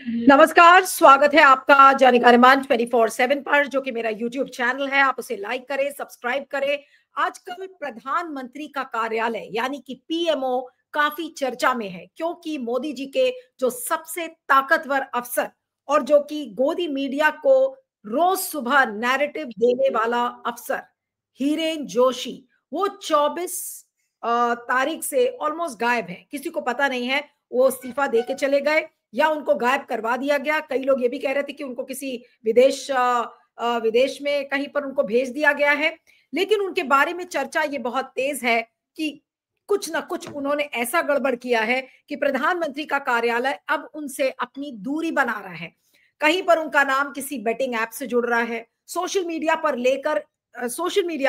नमस्कार, स्वागत है आपका जाने मान 24/7 पर, जो कि मेरा यूट्यूब चैनल है। आप उसे लाइक करें, सब्सक्राइब करें। आजकल प्रधानमंत्री का कार्यालय यानी कि पीएमओ काफी चर्चा में है, क्योंकि मोदी जी के जो सबसे ताकतवर अफसर और जो कि गोदी मीडिया को रोज सुबह नैरेटिव देने वाला अफसर हिरेन जोशी, वो 24 तारीख से ऑलमोस्ट गायब है। किसी को पता नहीं है वो इस्तीफा दे के चले गए या उनको गायब करवा दिया गया। कई लोग ये भी कह रहे थे कि उनको किसी विदेश में कहीं पर उनको भेज दिया गया है। लेकिन उनके बारे में चर्चा ये बहुत तेज है कि कुछ ना कुछ उन्होंने ऐसा गड़बड़ किया है कि प्रधानमंत्री का कार्यालय अब उनसे अपनी दूरी बना रहा है। कहीं पर उनका नाम किसी बेटिंग ऐप से जुड़ रहा है। सोशल मीडिया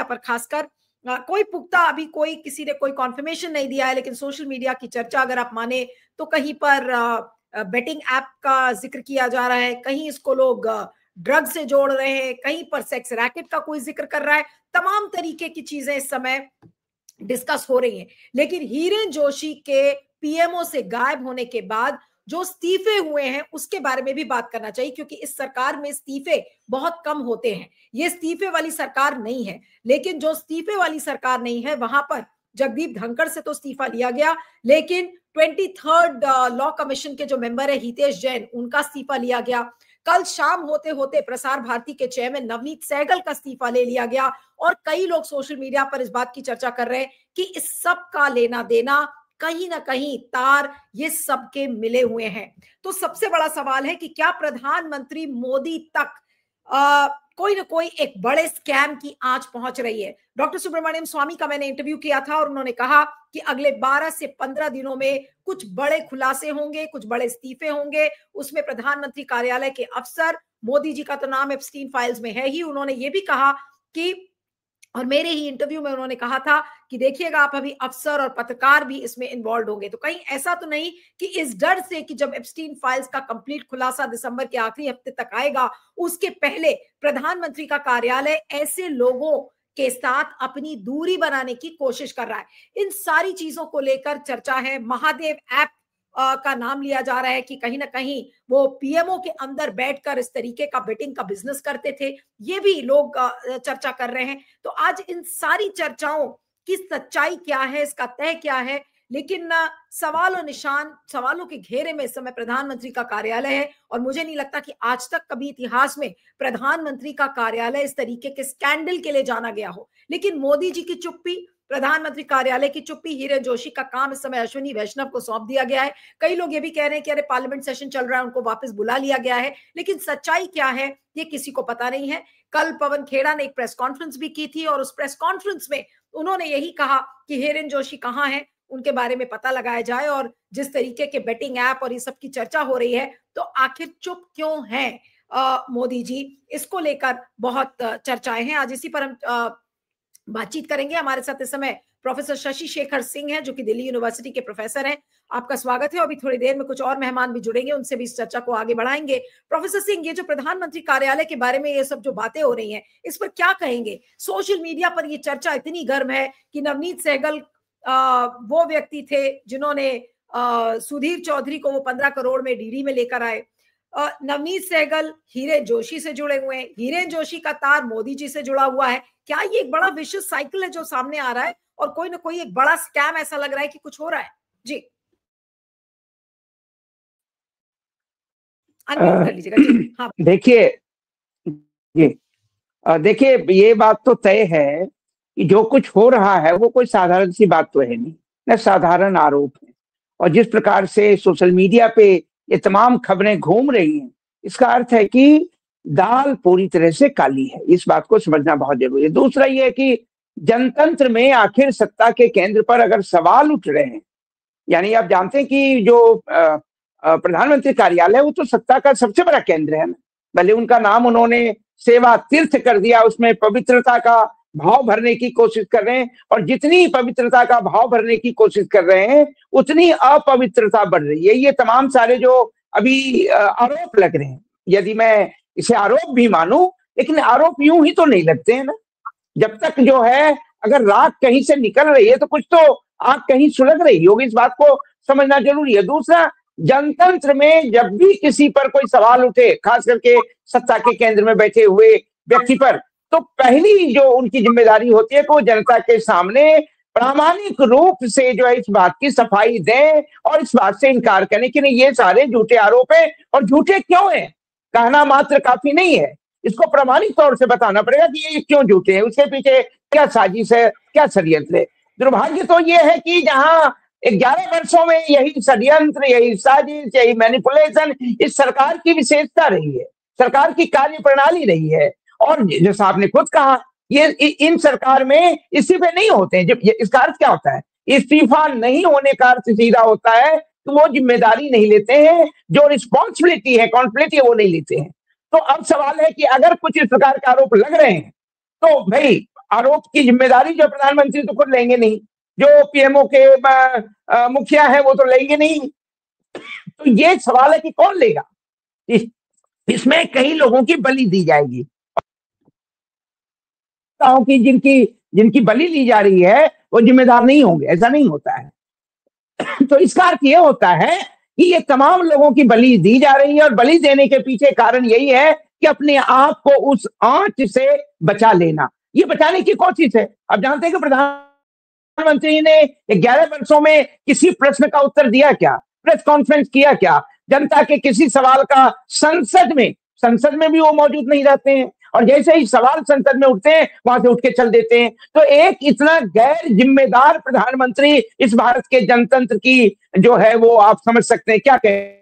पर खासकर कोई पुख्ता अभी कोई किसी ने कोई कॉन्फर्मेशन नहीं दिया है, लेकिन सोशल मीडिया की चर्चा अगर आप माने तो कहीं पर बेटिंग ऐप का जिक्र किया जा रहा है, कहीं इसको लोग ड्रग से जोड़ रहे हैं, कहीं पर सेक्स रैकेट का कोई जिक्र कर रहा है। तमाम तरीके की चीजें इस समय डिस्कस हो रही हैं। लेकिन हिरेन जोशी के पीएमओ से गायब होने के बाद जो इस्तीफे हुए हैं उसके बारे में भी बात करना चाहिए, क्योंकि इस सरकार में इस्तीफे बहुत कम होते हैं। ये इस्तीफे वाली सरकार नहीं है, लेकिन जो इस्तीफे वाली सरकार नहीं है वहां पर जगदीप धनखड़ से तो इस्तीफा लिया गया, लेकिन 23rd लॉ कमीशन के जो मेंबर है हितेश जैन, उनका इस्तीफा लिया गया। कल शाम होते होते प्रसार भारती के चेयरमैन नवनीत सहगल का इस्तीफा ले लिया गया। और कई लोग सोशल मीडिया पर इस बात की चर्चा कर रहे हैं कि इस सब का लेना देना कहीं ना कहीं तार ये सबके मिले हुए हैं। तो सबसे बड़ा सवाल है कि क्या प्रधानमंत्री मोदी तक कोई ना कोई एक बड़े स्कैम की आंच पहुंच रही है। डॉक्टर सुब्रमण्यम स्वामी का मैंने इंटरव्यू किया था और उन्होंने कहा कि अगले 12 से 15 दिनों में कुछ बड़े खुलासे होंगे, कुछ बड़े इस्तीफे होंगे। उसमें प्रधानमंत्री कार्यालय के अफसर, मोदी जी का तो नाम एप्स्टीन फाइल्स में है ही। उन्होंने ये भी कहा कि, और मेरे ही इंटरव्यू में उन्होंने कहा था कि देखिएगा आप, अभी अफसर और पत्रकार भी इसमें इन्वॉल्व होंगे। तो कहीं ऐसा तो नहीं कि इस डर से कि जब एप्स्टीन फाइल्स का कंप्लीट खुलासा दिसंबर के आखिरी हफ्ते तक आएगा, उसके पहले प्रधानमंत्री का कार्यालय ऐसे लोगों के साथ अपनी दूरी बनाने की कोशिश कर रहा है। इन सारी चीजों को लेकर चर्चा है। महादेव ऐप का नाम लिया जा रहा है कि कहीं ना कहीं वो पीएमओ के अंदर बैठकर इस तरीके का बेटिंग का बिजनेस करते थे। ये भी लोग चर्चा कर रहे हैं। तो आज इन सारी चर्चाओं की सच्चाई क्या है, इसका तय क्या है, लेकिन सवाल और निशान, सवालों के घेरे में इस समय प्रधानमंत्री का कार्यालय है। और मुझे नहीं लगता कि आज तक कभी इतिहास में प्रधानमंत्री का कार्यालय इस तरीके के स्कैंडल के लिए जाना गया हो। लेकिन मोदी जी की चुप्पी, प्रधानमंत्री कार्यालय की चुप्पी, हिरेन जोशी का काम इस समय अश्विनी वैष्णव को सौंप दिया गया है। कई लोग ये भी कह रहे हैं कि अरे पार्लियामेंट सेशन चल रहा है, उनको वापस बुला लिया गया है। लेकिन सच्चाई क्या है ये किसी को पता नहीं है। कल पवन खेड़ा ने एक प्रेस कॉन्फ्रेंस भी की थी और उस प्रेस कॉन्फ्रेंस में उन्होंने यही कहा कि हिरेन जोशी कहाँ है, उनके बारे में पता लगाया जाए। और जिस तरीके के बेटिंग ऐप और ये सब की चर्चा हो रही है, तो आखिर चुप क्यों है मोदी जी, इसको लेकर बहुत चर्चाएं हैं। आज इसी पर हम बातचीत करेंगे। हमारे साथ इस समय प्रोफेसर शशि शेखर सिंह हैं, जो कि दिल्ली यूनिवर्सिटी के प्रोफेसर हैं। आपका स्वागत है। अभी थोड़ी देर में कुछ और मेहमान भी जुड़ेंगे, उनसे भी इस चर्चा को आगे बढ़ाएंगे। प्रोफेसर सिंह, ये जो प्रधानमंत्री कार्यालय के बारे में ये सब जो बातें हो रही हैं, इस पर क्या कहेंगे? सोशल मीडिया पर ये चर्चा इतनी गर्म है कि नवनीत सहगल वो व्यक्ति थे जिन्होंने सुधीर चौधरी को वो 15 करोड़ में डीडी में लेकर आए। नवनीत सहगल हिरेन जोशी से जुड़े हुए हैं, हिरेन जोशी का तार मोदी जी से जुड़ा हुआ है। क्या ये एक बड़ा विशिष्ट साइकिल है जो सामने आ रहा है और कोई ना कोई एक बड़ा स्कैम ऐसा लग रहा है कि कुछ हो रहा है? जी, अनम्यूट कर लीजिएगा जी। हाँ, देखिए ये बात तो तय है कि जो कुछ हो रहा है वो कोई साधारण सी बात तो है नहीं, न साधारण आरोप है। और जिस प्रकार से सोशल मीडिया पे ये तमाम खबरें घूम रही हैं, इसका अर्थ है कि दाल पूरी तरह से काली है। इस बात को समझना बहुत जरूरी है। दूसरा ये है कि जनतंत्र में आखिर सत्ता के केंद्र पर अगर सवाल उठ रहे हैं, यानी आप जानते हैं कि जो प्रधानमंत्री कार्यालय वो तो सत्ता का सबसे बड़ा केंद्र है ना। भले उनका नाम उन्होंने सेवा तीर्थ कर दिया, उसमें पवित्रता का भाव भरने की कोशिश कर रहे हैं, और जितनी पवित्रता का भाव भरने की कोशिश कर रहे हैं उतनी अपवित्रता बढ़ रही है। ये तमाम सारे जो अभी आरोप लग रहे हैं, यदि मैं इसे आरोप भी मानूं, लेकिन आरोप यूं ही तो नहीं लगते हैं ना। जब तक जो है अगर राख कहीं से निकल रही है तो कुछ तो आग कहीं सुलग रही होगी, इस बात को समझना जरूरी है। दूसरा, जनतंत्र में जब भी किसी पर कोई सवाल उठे, खास करके सत्ता के केंद्र में बैठे हुए व्यक्ति पर, तो पहली जो उनकी जिम्मेदारी होती है कि वो जनता के सामने प्रामाणिक रूप से जो है इस बात की सफाई दें और इस बात से इनकार करें कि नहीं, ये सारे झूठे आरोप हैं। और झूठे क्यों हैं, कहना मात्र काफी नहीं है, इसको प्रामाणिक तौर से बताना पड़ेगा कि ये क्यों झूठे हैं, उसके पीछे क्या साजिश है, क्या षड्यंत्र है। दुर्भाग्य तो ये है कि जहां 11 वर्षों में यही षड्यंत्र, यही साजिश, यही मैनिपुलेशन इस सरकार की विशेषता रही है, सरकार की कार्य प्रणाली रही है। और जैसा आपने खुद कहा, ये इन सरकार में इस्तीफे नहीं होते हैं। जब इसका अर्थ क्या होता है, इस्तीफा नहीं होने का अर्थ सीधा होता है कि वो जिम्मेदारी नहीं लेते हैं, जो रिस्पॉन्सिबिलिटी है, अकाउंटेबिलिटी है, वो नहीं लेते हैं। तो अब सवाल है कि अगर कुछ इस प्रकार के आरोप लग रहे हैं तो भाई आरोप की जिम्मेदारी जो प्रधानमंत्री तो खुद लेंगे नहीं, जो पीएमओ के मुखिया है वो तो लेंगे नहीं। तो ये सवाल है कि कौन लेगा, इसमें कई लोगों की बलि दी जाएगी कि जिनकी जिनकी बलि ली जा रही है वो जिम्मेदार नहीं होंगे, ऐसा नहीं होता है। तो इसका अर्थ ये होता है कि ये तमाम लोगों की बलि दी जा रही है, और बलि देने के पीछे कारण यही है कि अपने आप को उस आंच से बचा लेना। ये बचाने की कोशिश है। अब जानते हैं कि प्रधानमंत्री ने 11 वर्षों में किसी प्रश्न का उत्तर दिया क्या, प्रेस कॉन्फ्रेंस किया क्या, जनता के किसी सवाल का संसद में भी वो मौजूद नहीं रहते हैं, और जैसे ही सवाल संसद में उठते हैं वहां से उठ के चल देते हैं। तो एक इतना गैर जिम्मेदार प्रधानमंत्री इस भारत के जनतंत्र की जो है वो आप समझ सकते हैं, क्या कहें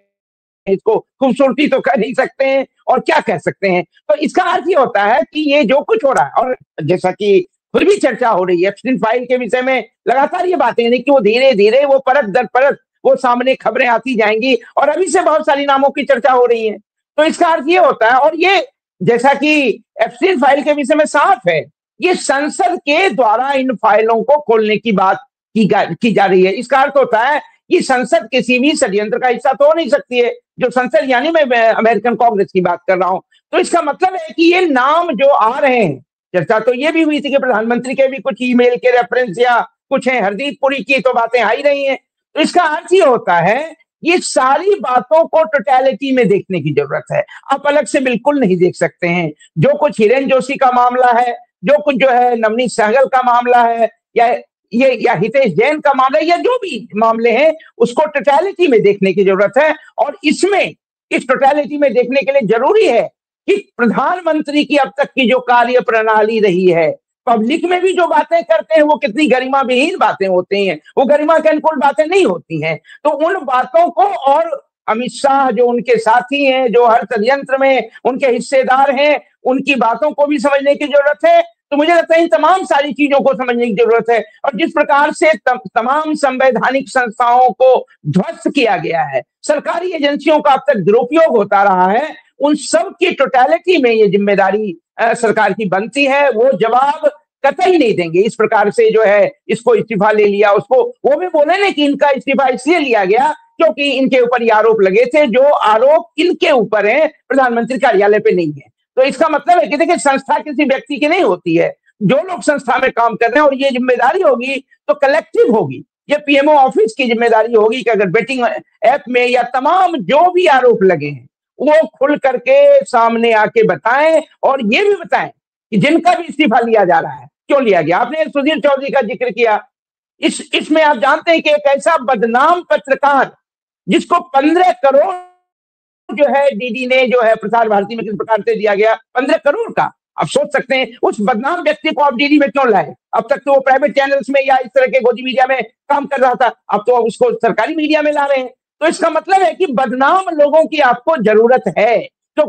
इसको, खूबसूरती तो कह नहीं सकते हैं और क्या कह सकते हैं। तो इसका अर्थ ये होता है कि ये जो कुछ हो रहा है, और जैसा कि फिर भी चर्चा हो रही है एप्स्टीन फाइल के विषय में, लगातार ये बातें नहीं कि वो धीरे धीरे वो परत दर परत वो सामने खबरें आती जाएंगी, और अभी से बहुत सारी नामों की चर्चा हो रही है। तो इसका अर्थ ये होता है, और ये जैसा कि एप्स्टीन फाइल के विषय में साफ है, ये संसद के द्वारा इन फाइलों को खोलने की बात की जा रही है। इसका अर्थ होता है कि संसद किसी भी षड्यंत्र का हिस्सा तो हो नहीं सकती है, जो संसद यानी मैं अमेरिकन कांग्रेस की बात कर रहा हूं। तो इसका मतलब है कि ये नाम जो आ रहे हैं, चर्चा तो ये भी हुई थी कि प्रधानमंत्री के भी कुछ ईमेल के रेफरेंस या कुछ है, हरदीप पुरी की तो बातें आ ही रही हैं। तो इसका अर्थ ये होता है ये सारी बातों को टोटलिटी में देखने की जरूरत है, आप अलग से बिल्कुल नहीं देख सकते हैं। जो कुछ हिरेन जोशी का मामला है, जो कुछ जो है नवनीत सहगल का मामला है, या हितेश जैन का मामला, या जो भी मामले हैं उसको टोटलिटी में देखने की जरूरत है। और इसमें इस टोटलिटी में देखने के लिए जरूरी है कि प्रधानमंत्री की अब तक की जो कार्य प्रणाली रही है, पब्लिक में भी जो बातें करते हैं वो कितनी गरिमा विहीन बातें होती हैं, वो गरिमा के अनुकूल बातें नहीं होती हैं। तो उन बातों को, और अमित शाह जो उनके साथी हैं, जो हर षड्यंत्र में उनके हिस्सेदार हैं, उनकी बातों को भी समझने की जरूरत है। तो मुझे लगता है इन तमाम सारी चीजों को समझने की जरूरत है। और जिस प्रकार से तमाम संवैधानिक संस्थाओं को ध्वस्त किया गया है, सरकारी एजेंसियों का अब तक दुरुपयोग होता रहा है, उन सब की टोटलिटी में ये जिम्मेदारी सरकार की बनती है। वो जवाब कतई नहीं देंगे। इस प्रकार से जो है इसको इस्तीफा ले लिया, उसको वो भी बोले ना कि इनका इस्तीफा इसलिए लिया गया क्योंकि इनके ऊपर ये आरोप लगे थे, जो आरोप इनके ऊपर है, प्रधानमंत्री कार्यालय पे नहीं है। तो इसका मतलब है कि देखिए संस्था किसी व्यक्ति की नहीं होती है, जो लोग संस्था में काम कर रहे हैं, और ये जिम्मेदारी होगी तो कलेक्टिव होगी। ये पीएमओ ऑफिस की जिम्मेदारी होगी कि अगर बेटिंग ऐप में या तमाम जो भी आरोप लगे हैं वो खुल करके सामने आके बताएं, और ये भी बताएं कि जिनका भी इस्तीफा लिया जा रहा है क्यों लिया गया। आपने सुधीर चौधरी का जिक्र किया, इसमें आप जानते हैं कि एक ऐसा बदनाम पत्रकार जिसको 15 करोड़ जो है डीडी ने जो है प्रसार भारती में किस प्रकार से दिया गया, 15 करोड़ का, आप सोच सकते हैं उस बदनाम व्यक्ति को आप डीडी में क्यों लाए। अब तक तो वो प्राइवेट चैनल्स में या इस तरह के गोदी मीडिया में काम कर रहा था, अब तो उसको सरकारी मीडिया में ला रहे हैं। तो इसका मतलब है कि बदनाम लोगों की आपको जरूरत है, तो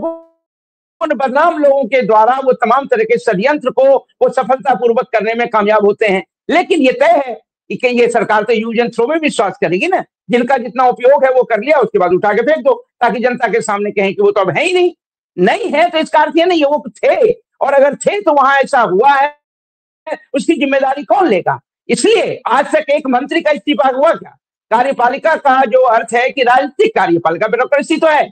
उन बदनाम लोगों के द्वारा वो तमाम तरह के षड्यंत्र को वो सफलतापूर्वक करने में कामयाब होते हैं। लेकिन ये तय है कि ये सरकार तो यूज एंड थ्रो में विश्वास करेगी ना, जिनका जितना उपयोग है वो कर लिया, उसके बाद उठा के फेंक दो, ताकि जनता के सामने कहें कि वो तो अब है ही नहीं है। तो इसका अर्थ ये नहीं है वो थे, और अगर थे तो वहां ऐसा हुआ है, उसकी जिम्मेदारी कौन लेगा। इसलिए आज तक एक मंत्री का इस्तीफा हुआ क्या। कार्यपालिका का जो अर्थ है कि राजनीतिक कार्यपालिका, ब्यूरोक्रेसी तो है,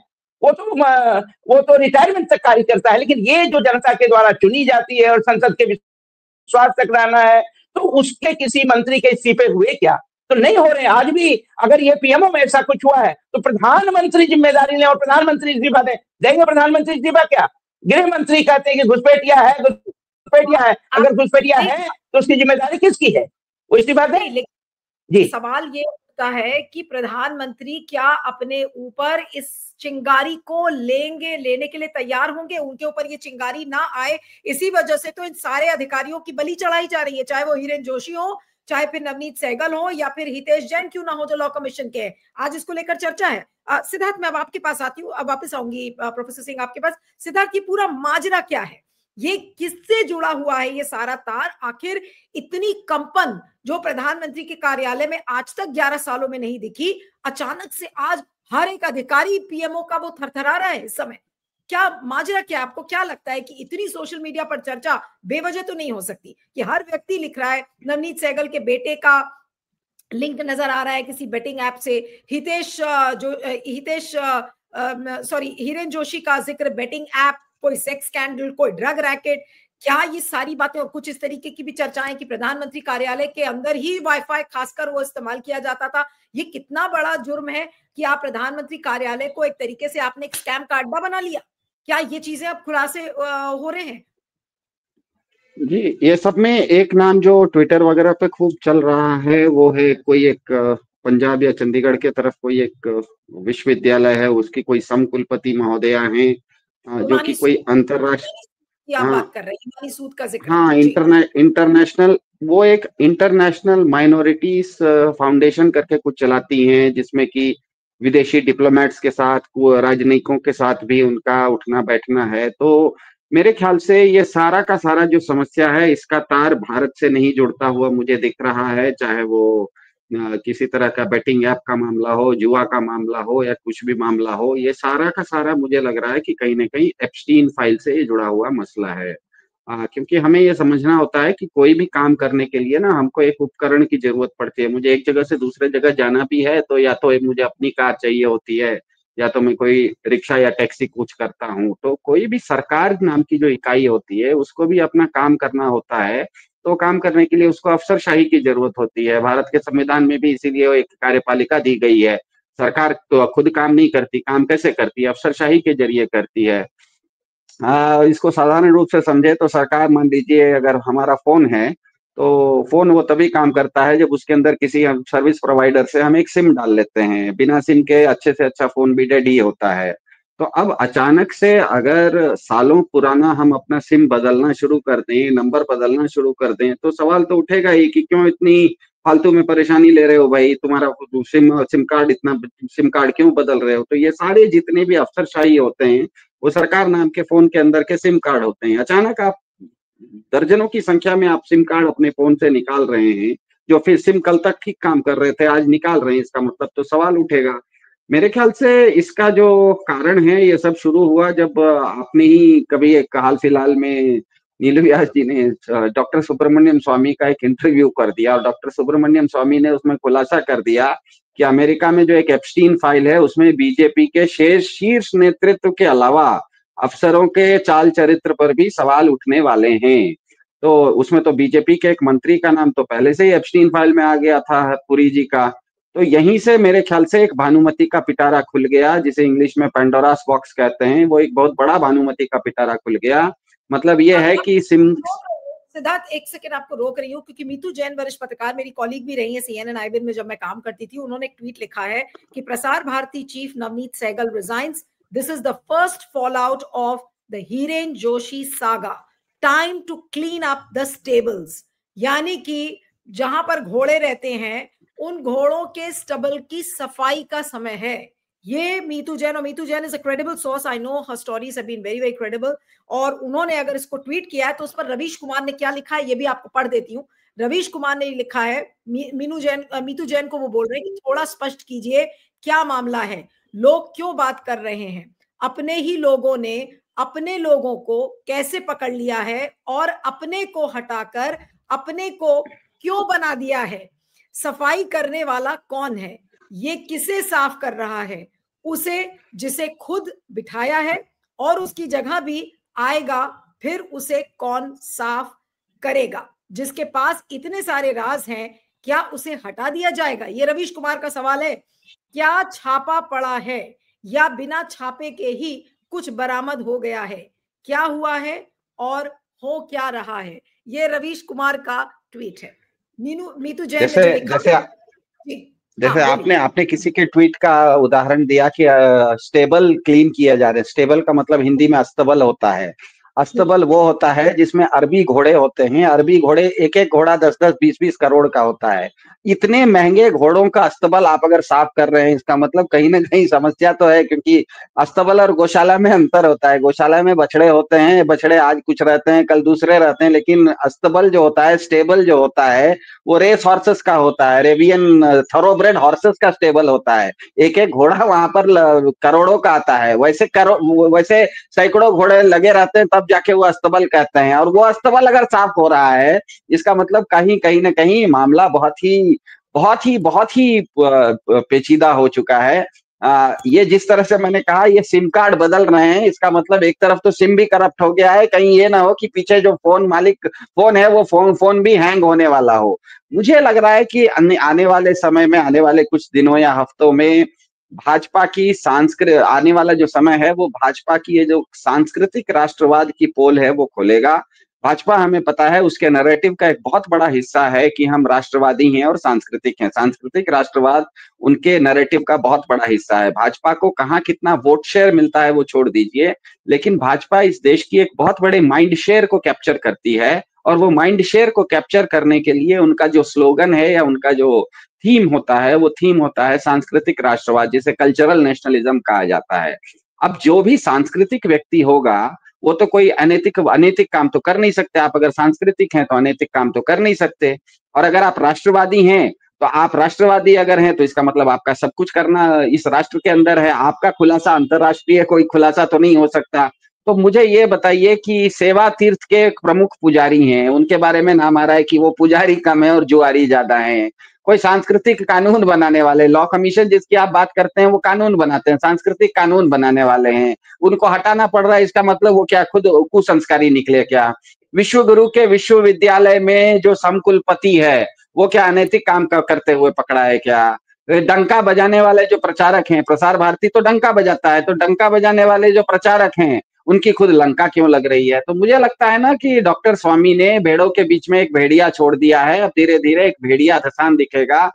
वो तो रिटायरमेंट तक कार्य करता है, लेकिन ये जो जनता के द्वारा चुनी जाती है और संसद के विश्वास तक रहना है, तो उसके किसी मंत्री के इस्तीफे हुए क्या। तो नहीं हो रहे। आज भी अगर ये पीएमओ में ऐसा कुछ हुआ है तो प्रधानमंत्री जिम्मेदारी लें और प्रधानमंत्री इस्तीफा दें। देंगे प्रधानमंत्री इस्तीफा? क्या गृह मंत्री कहते हैं कि घुसपैठिया है, घुसपैठिया है। अगर घुसपैठिया है तो उसकी जिम्मेदारी किसकी है? वो इस्तीफा दें। जी, सवाल ये होता है कि प्रधानमंत्री क्या अपने ऊपर इस चिंगारी को लेने के लिए तैयार होंगे? उनके ऊपर ये चिंगारी ना आए, इसी वजह से तो इन सारे अधिकारियों की बलि चढ़ाई जा रही है, चाहे वो हिरेन जोशी हो, चाहे फिर नवनीत सहगल हो, या फिर हितेश जैन क्यों ना हो जो लॉ कमीशन के हैं। आज इसको लेकर चर्चा है। सिद्धार्थ, मैं अब आपके पास आती हूँ, अब वापस आऊंगी प्रोफेसर सिंह आपके पास। सिद्धार्थ, ये पूरा माजरा क्या है? ये किससे जुड़ा हुआ है ये सारा तार? आखिर इतनी कंपन जो प्रधानमंत्री के कार्यालय में आज तक 11 सालों में नहीं दिखी, अचानक से आज हर एक अधिकारी पीएमओ का वो थरथरा रहा है इस समय। क्या माजरा क्या? आपको क्या लगता है कि इतनी सोशल मीडिया पर चर्चा बेवजह तो नहीं हो सकती कि हर व्यक्ति लिख रहा है नवनीत सहगल के बेटे का लिंक नजर आ रहा है किसी बेटिंग ऐप से, हिरेन जोशी का जिक्र बेटिंग ऐप, कोई सेक्स स्कैंडल, कोई ड्रग रैकेट। क्या ये सारी बातें, और कुछ इस तरीके की भी चर्चाएं कि प्रधानमंत्री कार्यालय के अंदर ही वाईफाई खासकर वो इस्तेमाल किया जाता था। ये कितना बड़ा जुर्म है कि आप प्रधानमंत्री कार्यालय को एक तरीके से आपने एक स्कैम का अड्डा बना लिया? क्या ये चीजें अब खुलासे हो रहे हैं? जी, ये सब में एक नाम जो ट्विटर वगैरह पे खूब चल रहा है वो है कोई एक पंजाब या चंडीगढ़ के तरफ कोई एक विश्वविद्यालय है, उसकी कोई समकुलपति महोदया हैं जो कि कोई अंतरराष्ट्रीय, आप बात कर रहे हैं हिमानी सूद का जिक्र? हाँ, इंटरनेशनल, वो एक इंटरनेशनल माइनॉरिटीज फाउंडेशन करके कुछ चलाती हैं, जिसमें कि विदेशी डिप्लोमेट्स के साथ, राजनयिकों के साथ भी उनका उठना बैठना है। तो मेरे ख्याल से ये सारा का सारा जो समस्या है, इसका तार भारत से नहीं जुड़ता हुआ मुझे दिख रहा है, चाहे वो किसी तरह का बेटिंग ऐप का मामला हो, जुआ का मामला हो, या कुछ भी मामला हो। ये सारा का सारा मुझे लग रहा है कि कहीं ना कहीं एप्स्टीन फाइल से जुड़ा हुआ मसला है। क्योंकि हमें ये समझना होता है कि कोई भी काम करने के लिए ना हमको एक उपकरण की जरूरत पड़ती है। मुझे एक जगह से दूसरे जगह जाना भी है तो या तो मुझे अपनी कार चाहिए होती है, या तो मैं कोई रिक्शा या टैक्सी कुछ करता हूँ। तो कोई भी सरकार नाम की जो इकाई होती है उसको भी अपना काम करना होता है, तो काम करने के लिए उसको अफसरशाही की जरूरत होती है। भारत के संविधान में भी इसीलिए एक कार्यपालिका दी गई है। सरकार तो खुद काम नहीं करती, काम कैसे करती है? अफसरशाही के जरिए करती है। इसको साधारण रूप से समझे तो सरकार, मान लीजिए अगर हमारा फोन है तो फोन वो तभी काम करता है जब उसके अंदर किसी सर्विस प्रोवाइडर से हम एक सिम डाल लेते हैं। बिना सिम के अच्छे से अच्छा फोन भी डेड ही होता है। तो अब अचानक से अगर सालों पुराना हम अपना सिम बदलना शुरू कर दें, नंबर बदलना शुरू कर दें, तो सवाल तो उठेगा ही कि क्यों इतनी फालतू में परेशानी ले रहे हो भाई, तुम्हारा सिम कार्ड इतना, सिम कार्ड क्यों बदल रहे हो? तो ये सारे जितने भी अफसरशाही होते हैं वो सरकार नाम के फोन के अंदर के सिम कार्ड होते हैं। अचानक आप दर्जनों की संख्या में आप सिम कार्ड अपने फोन से निकाल रहे हैं, जो फिर सिम कल तक ठीक काम कर रहे थे आज निकाल रहे हैं, इसका मतलब तो सवाल उठेगा। मेरे ख्याल से इसका जो कारण है, ये सब शुरू हुआ जब आपने ही कभी एक हाल फिलहाल में नीलू व्यास जी ने डॉक्टर सुब्रमण्यम स्वामी का एक इंटरव्यू कर दिया, और डॉक्टर सुब्रमण्यम स्वामी ने उसमें खुलासा कर दिया कि अमेरिका में जो एक एप्स्टीन फाइल है उसमें बीजेपी के शीर्ष नेतृत्व के अलावा अफसरों के चाल चरित्र पर भी सवाल उठने वाले हैं। तो उसमें तो बीजेपी के एक मंत्री का नाम तो पहले से ही एप्स्टीन फाइल में आ गया था, पुरी जी का। तो यहीं से मेरे ख्याल से एक भानुमति का पिटारा खुल गया, जिसे इंग्लिश में पेंडोरास बॉक्स कहते हैं। वो एक बहुत बड़ा भानुमति का पिटारा खुल गया। मतलब ये है कि सिद्धार्थ, एक सेकंड आपको रोक रही हूँ क्योंकि मीतू जैन वरिष्ठ पत्रकार, मेरी कॉलीग भी रही है CNN IBN में जब मैं काम करती थी, उन्होंने एक ट्वीट लिखा है कि Prasar Bharati chief Navneet Sehgal resigns, this is the first fall out of the Hiren Joshi saga, time to clean up the stables. यानी कि जहां पर घोड़े रहते हैं उन घोड़ों के स्टबल की सफाई का समय है। ये मीतू जैन, और Meetu Jain is a credible source, I know her stories have been very very credible. और उन्होंने अगर इसको ट्वीट किया है तो उस पर रवीश कुमार ने क्या लिखा है ये भी आपको पढ़ देती हूँ। रवीश कुमार ने लिखा है, मीतू जैन को वो बोल रहे हैं कि थोड़ा स्पष्ट कीजिए क्या मामला है, लोग क्यों बात कर रहे हैं, अपने ही लोगों ने अपने लोगों को कैसे पकड़ लिया है और अपने को हटाकर अपने को क्यों बना दिया है, सफाई करने वाला कौन है, ये किसे साफ कर रहा है, उसे जिसे खुद बिठाया है, और उसकी जगह भी आएगा फिर उसे कौन साफ करेगा, जिसके पास इतने सारे राज हैं क्या उसे हटा दिया जाएगा? ये रवीश कुमार का सवाल है। क्या छापा पड़ा है या बिना छापे के ही कुछ बरामद हो गया है? क्या हुआ है और हो क्या रहा है? ये रवीश कुमार का ट्वीट है। नीतू जैन ने जो लिखा जैसे आपने किसी के ट्वीट का उदाहरण दिया कि स्टेबल क्लीन किया जा रहा है। स्टेबल का मतलब हिंदी में अस्तबल होता है। अस्तबल वो होता है जिसमें अरबी घोड़े होते हैं। अरबी घोड़े, एक एक घोड़ा 10-10, 20-20 करोड़ का होता है। इतने महंगे घोड़ों का अस्तबल आप अगर साफ कर रहे हैं, इसका मतलब कहीं ना कहीं समस्या तो है, क्योंकि अस्तबल और गौशाला में अंतर होता है। गौशाला में बछड़े होते हैं, बछड़े आज कुछ रहते हैं, कल दूसरे रहते हैं, लेकिन अस्तबल जो होता है, स्टेबल जो होता है, वो रेस हॉर्सेस का होता है, अरेबियन थोरोब्रेड हॉर्सेस का स्टेबल होता है। एक एक घोड़ा वहां पर करोड़ों का आता है। वैसे सैकड़ों घोड़े लगे रहते हैं, तब जाके वो अस्तबल कहते हैं। और वो अस्तबल अगर साफ हो रहा है, इसका मतलब कहीं ना कहीं मामला बहुत ही पेचीदा हो चुका है। ये जिस तरह से मैंने कहा, ये सिम कार्ड बदल रहे हैं, इसका मतलब एक तरफ तो सिम भी करप्ट हो गया है, कहीं ये ना हो कि पीछे जो फोन है वो फोन भी हैंग होने वाला हो। मुझे लग रहा है कि आने वाले समय में, आने वाले कुछ दिनों या हफ्तों में भाजपा की आने वाला जो समय है वो भाजपा की ये जो सांस्कृतिक राष्ट्रवाद की पोल है वो खोलेगा। भाजपा, हमें पता है, उसके नैरेटिव का एक बहुत बड़ा हिस्सा है कि हम राष्ट्रवादी हैं और सांस्कृतिक हैं। सांस्कृतिक राष्ट्रवाद उनके नैरेटिव का बहुत बड़ा हिस्सा है। भाजपा को कहाँ कितना वोट शेयर मिलता है वो छोड़ दीजिए, लेकिन भाजपा इस देश की एक बहुत बड़े माइंड शेयर को कैप्चर करती है। और वो माइंड शेयर को कैप्चर करने के लिए उनका जो स्लोगन है या उनका जो थीम होता है, वो थीम होता है सांस्कृतिक राष्ट्रवाद, जिसे कल्चरल नेशनलिज्म कहा जाता है। अब जो भी सांस्कृतिक व्यक्ति होगा, वो तो कोई अनैतिक काम तो कर नहीं सकते। आप अगर सांस्कृतिक हैं तो अनैतिक काम तो कर नहीं सकते। और अगर आप राष्ट्रवादी हैं, तो आप राष्ट्रवादी अगर हैं तो इसका मतलब आपका सब कुछ करना इस राष्ट्र के अंदर है। आपका खुलासा अंतरराष्ट्रीय कोई खुलासा तो नहीं हो सकता। तो मुझे ये बताइए कि सेवा तीर्थ के प्रमुख पुजारी हैं, उनके बारे में नाम आ रहा है कि वो पुजारी कम है और जुआरी ज्यादा है। कोई सांस्कृतिक कानून बनाने वाले, लॉ कमीशन जिसकी आप बात करते हैं, वो कानून बनाते हैं, सांस्कृतिक कानून बनाने वाले हैं, उनको हटाना पड़ रहा है। इसका मतलब वो क्या खुद कुसंस्कारी निकले क्या? विश्व गुरु के विश्वविद्यालय में जो समकुलपति है, वो क्या अनैतिक काम करते हुए पकड़ा है क्या? डंका बजाने वाले जो प्रचारक हैं, प्रसार भारती तो डंका बजाता है, तो डंका बजाने वाले जो प्रचारक हैं, उनकी खुद लंका क्यों लग रही है? तो मुझे लगता है ना कि डॉक्टर स्वामी ने भेड़ों के बीच में एक भेड़िया छोड़ दिया है। अब धीरे धीरे एक भेड़िया धसान दिखेगा।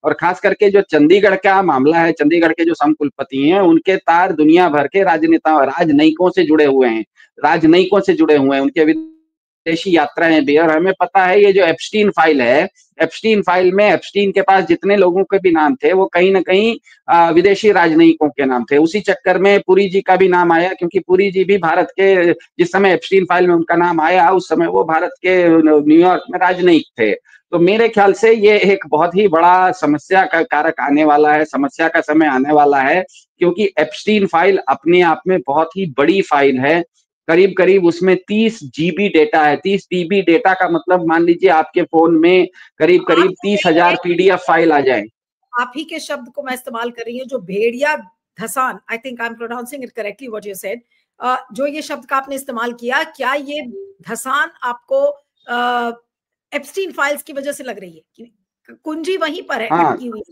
और खास करके जो चंडीगढ़ का मामला है, चंडीगढ़ के जो समकुलपति हैं, उनके तार दुनिया भर के राजनयिकों से जुड़े हुए हैं, उनके विदेशी यात्राएं भी। और हमें पता है ये जो एप्स्टीन फाइल है, एप्स्टीन फाइल में एप्स्टीन के पास जितने लोगों के भी नाम थे, वो कहीं ना कहीं विदेशी राजनयिकों के नाम थे। उसी चक्कर में पुरी जी का भी नाम आया, क्योंकि पुरी जी भी भारत के, जिस समय एप्स्टीन फाइल में उनका नाम आया, उस समय वो भारत के न्यूयॉर्क में राजनयिक थे। तो मेरे ख्याल से ये एक बहुत ही बड़ा समस्या का कारक आने वाला है, समस्या का समय आने वाला है, क्योंकि एप्स्टीन फाइल अपने आप में बहुत ही बड़ी फाइल है। करीब करीब उसमें 30 GB डेटा है। 30 TB डेटा का मतलब मान लीजिए आपके फोन में करीब करीब 30,000 PDF फाइल आ जाए। आप ही के शब्द को मैं इस्तेमाल कर रही हूँ, जो भेड़िया धसान, I think I am pronouncing it correctly what you said, जो ये शब्द का आपने इस्तेमाल किया, क्या ये धसान आपको एप्स्टीन फाइल्स की वजह से लग रही है कि कुंजी वहीं पर है, अटकी हुई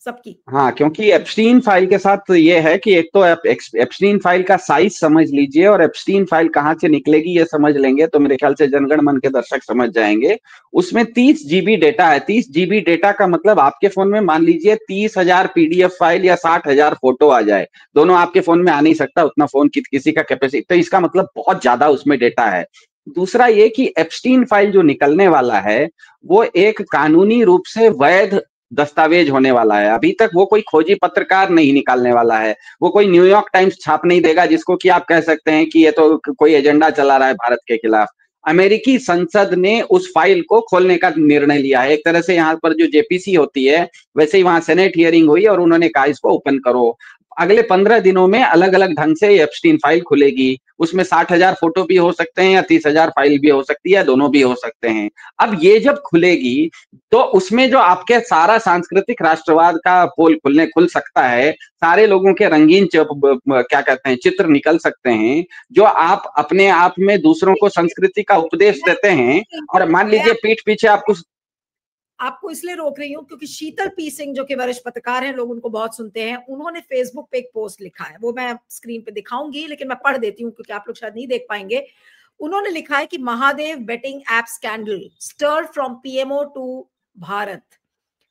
सबकी? हाँ, क्योंकि एप्स्टीन फाइल के साथ ये है कि एक तो एप्स्टीन फाइल का साइज समझ लीजिए, और एप्स्टीन फाइल कहाँ से निकलेगी ये समझ लेंगे तो मेरे ख्याल से जनगण मन के दर्शक समझ जाएंगे। उसमें 30 GB डेटा है। 30 GB डेटा का मतलब आपके फोन में मान लीजिए 30,000 PDF फाइल या 60,000 फोटो आ जाए, दोनों आपके फोन में आ नहीं सकता, उतना फोन किसी का कैपेसिटी, तो इसका मतलब बहुत ज्यादा उसमें डेटा है। दूसरा ये कि एप्स्टीन फाइल जो निकलने वाला है, वो एक कानूनी रूप से वैध दस्तावेज होने वाला है। अभी तक वो कोई खोजी पत्रकार नहीं निकालने वाला है, वो कोई न्यूयॉर्क टाइम्स छाप नहीं देगा जिसको कि आप कह सकते हैं कि ये तो कोई एजेंडा चला रहा है भारत के खिलाफ। अमेरिकी संसद ने उस फाइल को खोलने का निर्णय लिया है। एक तरह से यहाँ पर जो जेपीसी होती है, वैसे ही वहां सेनेट हियरिंग हुई और उन्होंने कहा इसको ओपन करो। अगले 15 दिनों में अलग अलग ढंग से एप्स्टीन फाइल खुलेगी। उसमें 60,000 फोटो भी हो सकते हैं या 30,000 फाइल भी हो सकती है, दोनों भी हो सकते हैं। अब ये जब खुलेगी तो उसमें जो आपके सारा सांस्कृतिक राष्ट्रवाद का पोल खुल सकता है, सारे लोगों के रंगीन क्या कहते हैं चित्र निकल सकते हैं, जो आप अपने आप में दूसरों को संस्कृति का उपदेश देते हैं। और मान लीजिए पीठ पीछे आप कुछ आपको इसलिए रोक रही हूँ क्योंकि शीतल पी सिंह जो कि वरिष्ठ पत्रकार हैं, लोग उनको बहुत सुनते हैं, उन्होंने फेसबुक पे एक पोस्ट लिखा है, वो मैं स्क्रीन पे दिखाऊंगी लेकिन मैं पढ़ देती हूँ क्योंकि आप लोग शायद नहीं देख पाएंगे। उन्होंने लिखा है कि Mahadev betting app scandal stirred from PMO to Bharat.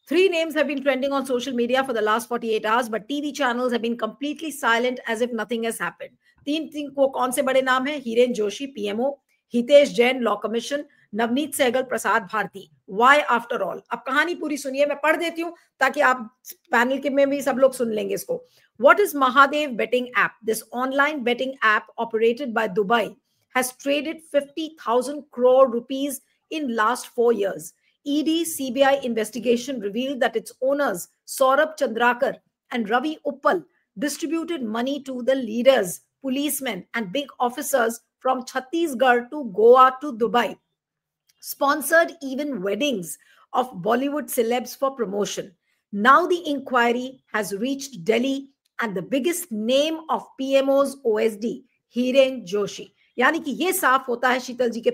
3 names have been trending on social media for the last 48 hours, but TV channels have been completely silent as if nothing has happened. 3 को कौन से बड़े नाम है? Hiren Joshi PMO, Hitesh Jain law commission, Navneet Sehgal Prasar Bharati. Why after all? अब कहानी पूरी सुनिए, मैं पढ़ देती हूं ताकि आप पैनल के में भी सब लोग सुन लेंगे इसको. What is Mahadev betting app? This online betting app operated by Dubai has traded 50,000 crore rupees in last 4 years. ED CBI investigation revealed that its owners Saurabh Chandrakar and Ravi Uppal distributed money to the leaders, policemen and big officers from Chhattisgarh to Goa to Dubai, sponsored even weddings of Bollywood celebs for promotion. Now the inquiry has reached Delhi and the biggest name of PMO's OSD, Hiren Joshi. यानी कि ये साफ होता है शीतल जी के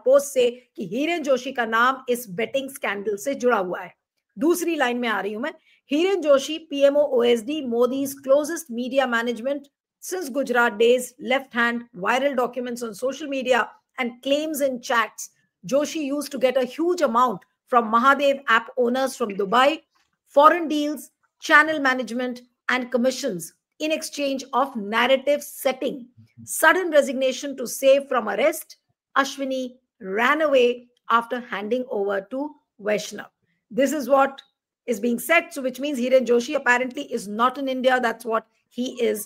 post से कि हिरेन जोशी का नाम इस बेटिंग स्कैंडल से जुड़ा हुआ है. दूसरी लाइन में आ रही हूं मैं. Hiren Joshi PMO OSD Modi's closest media management since Gujarat days, left hand, viral documents on social media and claims in chats. Joshi used to get a huge amount from Mahadev app owners from Dubai, foreign deals, channel management and commissions in exchange of narrative setting. Sudden resignation to save from arrest, Ashwini ran away after handing over to Vaishnav. This is what is being said, so which means Hiren Joshi apparently is not in India. That's what he is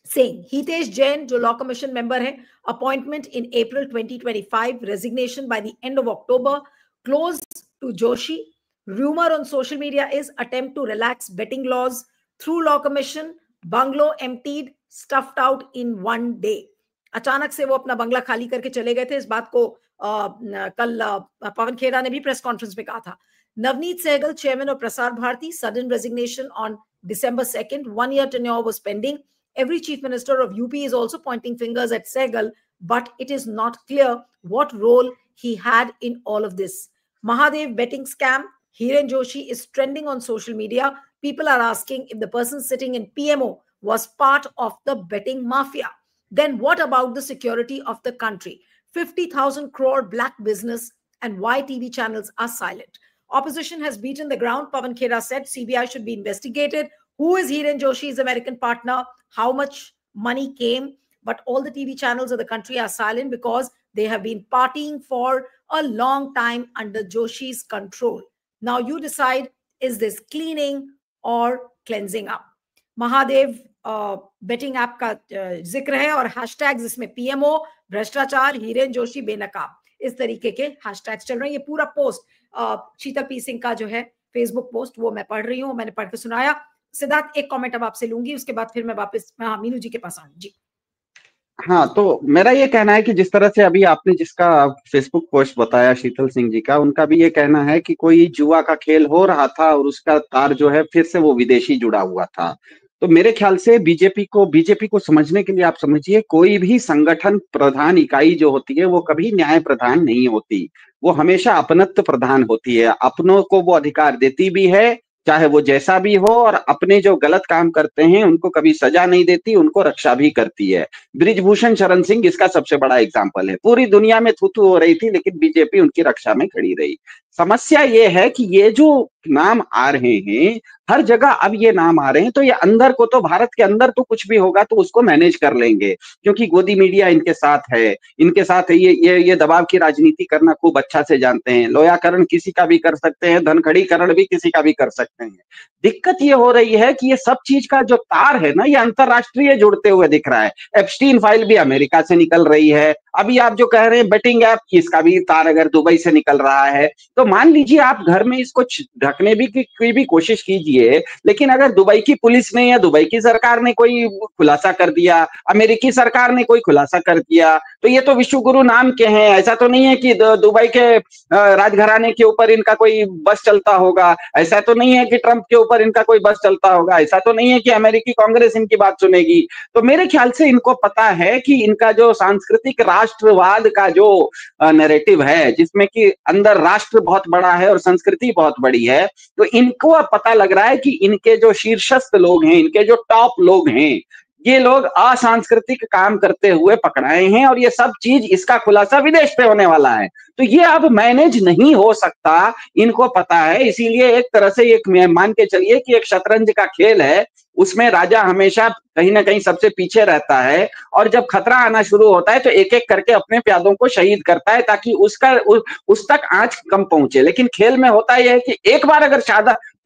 saying. Hitesh Jain, जो law commission member है, appointment in April 2025, resignation by the end of October, close to Joshi. Rumor on social media is attempt to relax betting laws through law commission. Bungalow emptied, stuffed out in 1 day. अचानक से वो अपना बंगला खाली करके चले गए थे. इस बात को कल पवन खेड़ा ने भी प्रेस कॉन्फ्रेंस में कहा था. Navneet Sehgal, chairman of Prasar Bharati, sudden resignation on December 2nd. 1 year tenure was pending. Every chief minister of UP is also pointing fingers at Sehgal, but it is not clear what role he had in all of this. Mahadev betting scam. Hiren Joshi is trending on social media. People are asking if the person sitting in PMO was part of the betting mafia. Then what about the security of the country? 50,000 crore black business, and why TV channels are silent. Opposition has beaten the ground. Pawan Khera said CBI should be investigated. Who is Hiren Joshi's American partner? How much money came? But all the TV channels of the country are silent because they have been partying for a long time under Joshi's control. Now you decide, is this cleaning और cleansing up. Mahadev betting app का जिक्र है और hashtag जिसमें PMO, भ्रष्टाचार, हिरेन जोशी बेनकाब, इस तरीके के हैशटैग्स चल रहे हैं. ये पूरा पोस्ट शीतल पी सिंह का जो है फेसबुक पोस्ट, वो मैं पढ़ रही हूँ, मैंने पढ़ के सुनाया. सिद्धार्थ, एक कमेंट अब आपसे लूंगी, उसके बाद फिर मैं वापस मीनू जी के पास आऊंगी. जी हाँ, तो मेरा ये कहना है कि जिस तरह से अभी आपने जिसका फेसबुक पोस्ट बताया शीतल सिंह जी का, उनका भी ये कहना है कि कोई जुआ का खेल हो रहा था और उसका तार जो है फिर से वो विदेशी जुड़ा हुआ था. तो मेरे ख्याल से बीजेपी को समझने के लिए आप समझिए, कोई भी संगठन प्रधान इकाई जो होती है वो कभी न्याय प्रधान नहीं होती, वो हमेशा अपनत्व प्रधान होती है. अपनों को वो अधिकार देती भी है, चाहे वो जैसा भी हो, और अपने जो गलत काम करते हैं उनको कभी सजा नहीं देती, उनको रक्षा भी करती है. बृजभूषण शरण सिंह इसका सबसे बड़ा एग्जाम्पल है. पूरी दुनिया में थू-थू हो रही थी लेकिन बीजेपी उनकी रक्षा में खड़ी रही. समस्या ये है कि ये जो नाम आ रहे हैं हर जगह, अब ये नाम आ रहे हैं तो ये अंदर को, तो भारत के अंदर तो कुछ भी होगा तो उसको मैनेज कर लेंगे, क्योंकि गोदी मीडिया इनके साथ है, ये दबाव की राजनीति करना खूब अच्छा से जानते हैं. लोयाकरण किसी का भी कर सकते हैं, धनखड़ीकरण भी किसी का भी कर सकते हैं. दिक्कत ये हो रही है कि ये सब चीज का जो तार है ना, ये अंतरराष्ट्रीय जुड़ते हुए दिख रहा है. एप्स्टीन फाइल भी अमेरिका से निकल रही है. अभी आप जो कह रहे हैं बेटिंग ऐप, इसका भी तार अगर दुबई से निकल रहा है तो मान लीजिए आप घर में इसको ढकने की भी कोशिश कीजिए, लेकिन अगर दुबई की पुलिस ने या दुबई की सरकार ने कोई खुलासा कर दिया, अमेरिकी सरकार ने कोई खुलासा कर दिया, तो ये तो विश्वगुरु नाम के हैं. ऐसा तो नहीं है कि दुबई के राजघराने के ऊपर इनका कोई बस चलता होगा, ऐसा तो नहीं है कि ट्रंप के ऊपर इनका कोई बस चलता होगा, ऐसा तो नहीं है कि अमेरिकी कांग्रेस इनकी बात सुनेगी. तो मेरे ख्याल से इनको पता है कि इनका जो सांस्कृतिक राष्ट्रवाद का जो नैरेटिव है, जिसमें कि अंदर राष्ट्र बहुत बड़ा है और संस्कृति बहुत बड़ी है, तो इनको अब पता लग रहा है कि इनके जो शीर्षस्थ लोग हैं, इनके जो टॉप लोग हैं, ये लोग असांस्कृतिक काम करते हुए पकड़ाए हैं और ये सब चीज, इसका खुलासा विदेश पे होने वाला है। तो ये अब मैनेज नहीं हो सकता, इनको पता है। इसीलिए एक तरह से एक मान के चलिए कि एक शतरंज का खेल है, उसमें राजा हमेशा कहीं ना कहीं सबसे पीछे रहता है और जब खतरा आना शुरू होता है तो एक एक करके अपने प्यादों को शहीद करता है ताकि उस तक आंच कम पहुंचे। लेकिन खेल में होता यह है कि एक बार अगर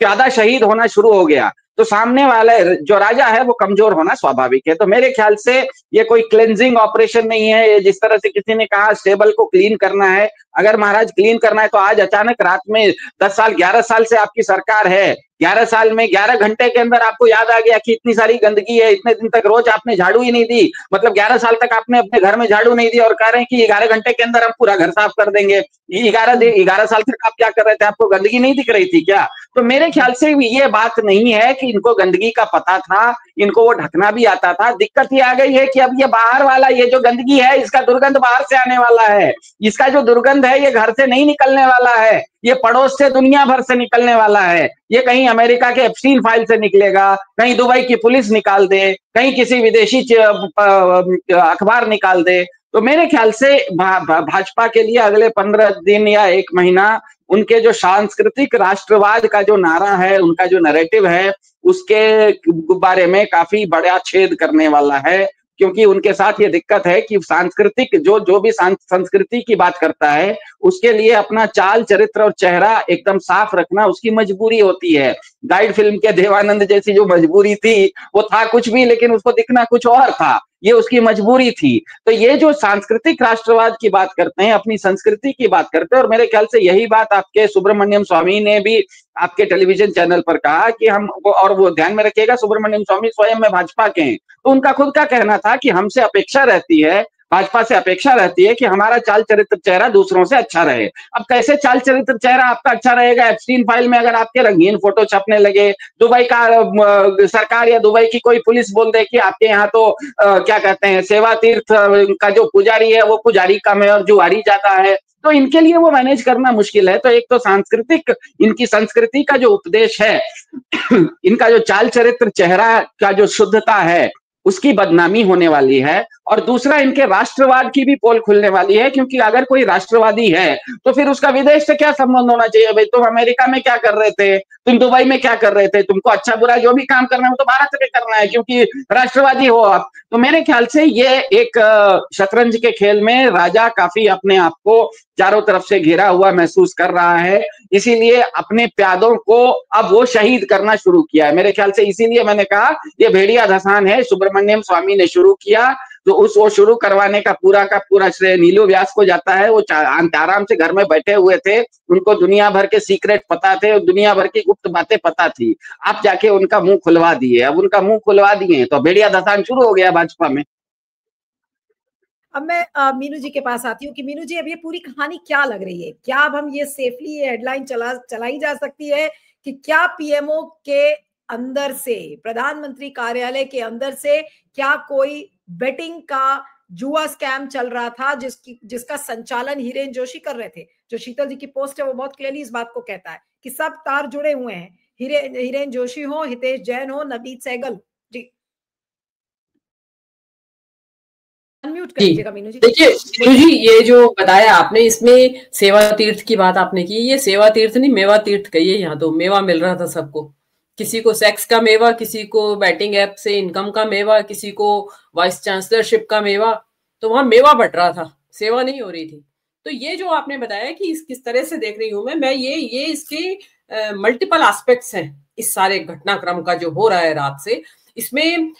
प्यादा शहीद होना शुरू हो गया तो सामने वाला जो राजा है वो कमजोर होना स्वाभाविक है। तो मेरे ख्याल से ये कोई क्लेंजिंग ऑपरेशन नहीं है, जिस तरह से किसी ने कहा स्टेबल को क्लीन करना है। अगर महाराज क्लीन करना है तो आज अचानक रात में 10 साल 11 साल से आपकी सरकार है, 11 साल में 11 घंटे के अंदर आपको याद आ गया कि इतनी सारी गंदगी है, इतने दिन तक रोज आपने झाड़ू ही नहीं दी, मतलब 11 साल तक आपने अपने घर में झाड़ू नहीं दी और कह रहे हैं कि 11 घंटे के अंदर हम पूरा घर साफ कर देंगे। 11 साल तक आप क्या कर रहे थे? आपको गंदगी नहीं दिख रही थी क्या? तो मेरे ख्याल से ये बात नहीं है कि इनको गंदगी का पता था, इनको वो ढकना भी आता था। दिक्कत ये आ गई है कि अब ये बाहर वाला, ये जो गंदगी है इसका दुर्गंध बाहर से आने वाला है, इसका जो दुर्गंध है ये घर से नहीं निकलने वाला है, ये पड़ोस से दुनिया भर से निकलने वाला है। ये कहीं अमेरिका के एप्स्टीन फाइल से निकलेगा, कहीं दुबई की पुलिस निकाल दे, कहीं किसी विदेशी अखबार निकाल दे। तो मेरे ख्याल से भाजपा के लिए अगले 15 दिन या 1 महीना उनके जो सांस्कृतिक राष्ट्रवाद का जो नारा है, उनका जो नैरेटिव है, उसके बारे में काफी बड़ा छेद करने वाला है। क्योंकि उनके साथ ये दिक्कत है कि सांस्कृतिक जो भी संस्कृति की बात करता है उसके लिए अपना चाल चरित्र और चेहरा एकदम साफ रखना उसकी मजबूरी होती है। गाइड फिल्म के देवानंद जैसी जो मजबूरी थी वो था कुछ भी, लेकिन उसको दिखना कुछ और था, ये उसकी मजबूरी थी। तो ये जो सांस्कृतिक राष्ट्रवाद की बात करते हैं, अपनी संस्कृति की बात करते हैं, और मेरे ख्याल से यही बात आपके सुब्रमण्यम स्वामी ने भी आपके टेलीविजन चैनल पर कहा कि हम, और वो ध्यान में रखिएगा सुब्रमण्यम स्वामी स्वयं में भाजपा के हैं, तो उनका खुद का कहना था कि हमसे अपेक्षा रहती है, भाजपा से अपेक्षा रहती है कि हमारा चाल चरित्र चेहरा दूसरों से अच्छा रहे। अब कैसे चाल चरित्र चेहरा आपका अच्छा रहेगा? एप्स्टीन फाइल में अगर आपके रंगीन फोटो छपने लगे, दुबई का सरकार या दुबई की कोई पुलिस बोल दे कि आपके यहाँ तो क्या कहते हैं सेवा तीर्थ का जो पुजारी है वो पुजारी कम है और जुआरी ज्यादा है, तो इनके लिए वो मैनेज करना मुश्किल है। तो एक तो सांस्कृतिक, इनकी संस्कृति का जो उपदेश है इनका जो चाल चरित्र चेहरा का जो शुद्धता है उसकी बदनामी होने वाली है, और दूसरा इनके राष्ट्रवाद की भी पोल खुलने वाली है। क्योंकि अगर कोई राष्ट्रवादी है तो फिर उसका विदेश से क्या संबंध होना चाहिए? भाई तुम अमेरिका में क्या कर रहे थे, तुम दुबई में क्या कर रहे थे, तुमको अच्छा बुरा जो भी काम करना है वो तो भारत में करना है क्योंकि राष्ट्रवादी हो आप। तो मेरे ख्याल से ये एक शतरंज के खेल में राजा काफी अपने आप को चारों तरफ से घिरा हुआ महसूस कर रहा है, इसीलिए अपने प्यादों को अब वो शहीद करना शुरू किया है। मेरे ख्याल से इसीलिए मैंने कहा ये भेड़िया धसान है, सुब्रमण्यम स्वामी ने शुरू किया, तो वो शुरू करवाने का पूरा श्रेय नीलू व्यास को जाता है। वो आराम से घर में बैठे हुए थे, उनको दुनिया भर के सीक्रेट पता थे, दुनिया भर की गुप्त बातें पता थी, आप जाके उनका मुंह खुलवा दिए। अब उनका मुंह खुलवा दिए तो भेड़िया धसान शुरू हो गया भाजपा में। अब मैं मीनू जी के पास आती हूँ कि मीनू जी अब ये पूरी कहानी क्या लग रही है? क्या अब हम ये सेफली ये हेडलाइन चलाई जा सकती है कि क्या पीएमओ के अंदर से, प्रधानमंत्री कार्यालय के अंदर से क्या कोई बेटिंग का जुआ स्कैम चल रहा था जिसका संचालन हिरेन जोशी कर रहे थे? जो शीतल जी की पोस्ट है वो बहुत क्लियरली इस बात को कहता है कि सब तार जुड़े हुए हैं, हिरेन जोशी हो, हितेश जैन हो, नवनीत सहगल जी। अनम्यूट करिएगा मीनू जी। देखिए मीनू जी, ये जो बताया आपने इसमें सेवा तीर्थ की बात आपने की, ये सेवा तीर्थ नहीं मेवा तीर्थ कहिए। यहाँ तो मेवा मिल रहा था सबको, किसी को सेक्स का मेवा, किसी को बैटिंग ऐप से इनकम का मेवा, किसी को वाइस चांसलरशिप का मेवा, तो वहां मेवा बट रहा था, सेवा नहीं हो रही थी। तो ये जो आपने बताया कि किस तरह से देख रही हूं मैं ये इसके मल्टीपल एस्पेक्ट्स हैं इस सारे घटनाक्रम का जो हो रहा है रात से। इसमें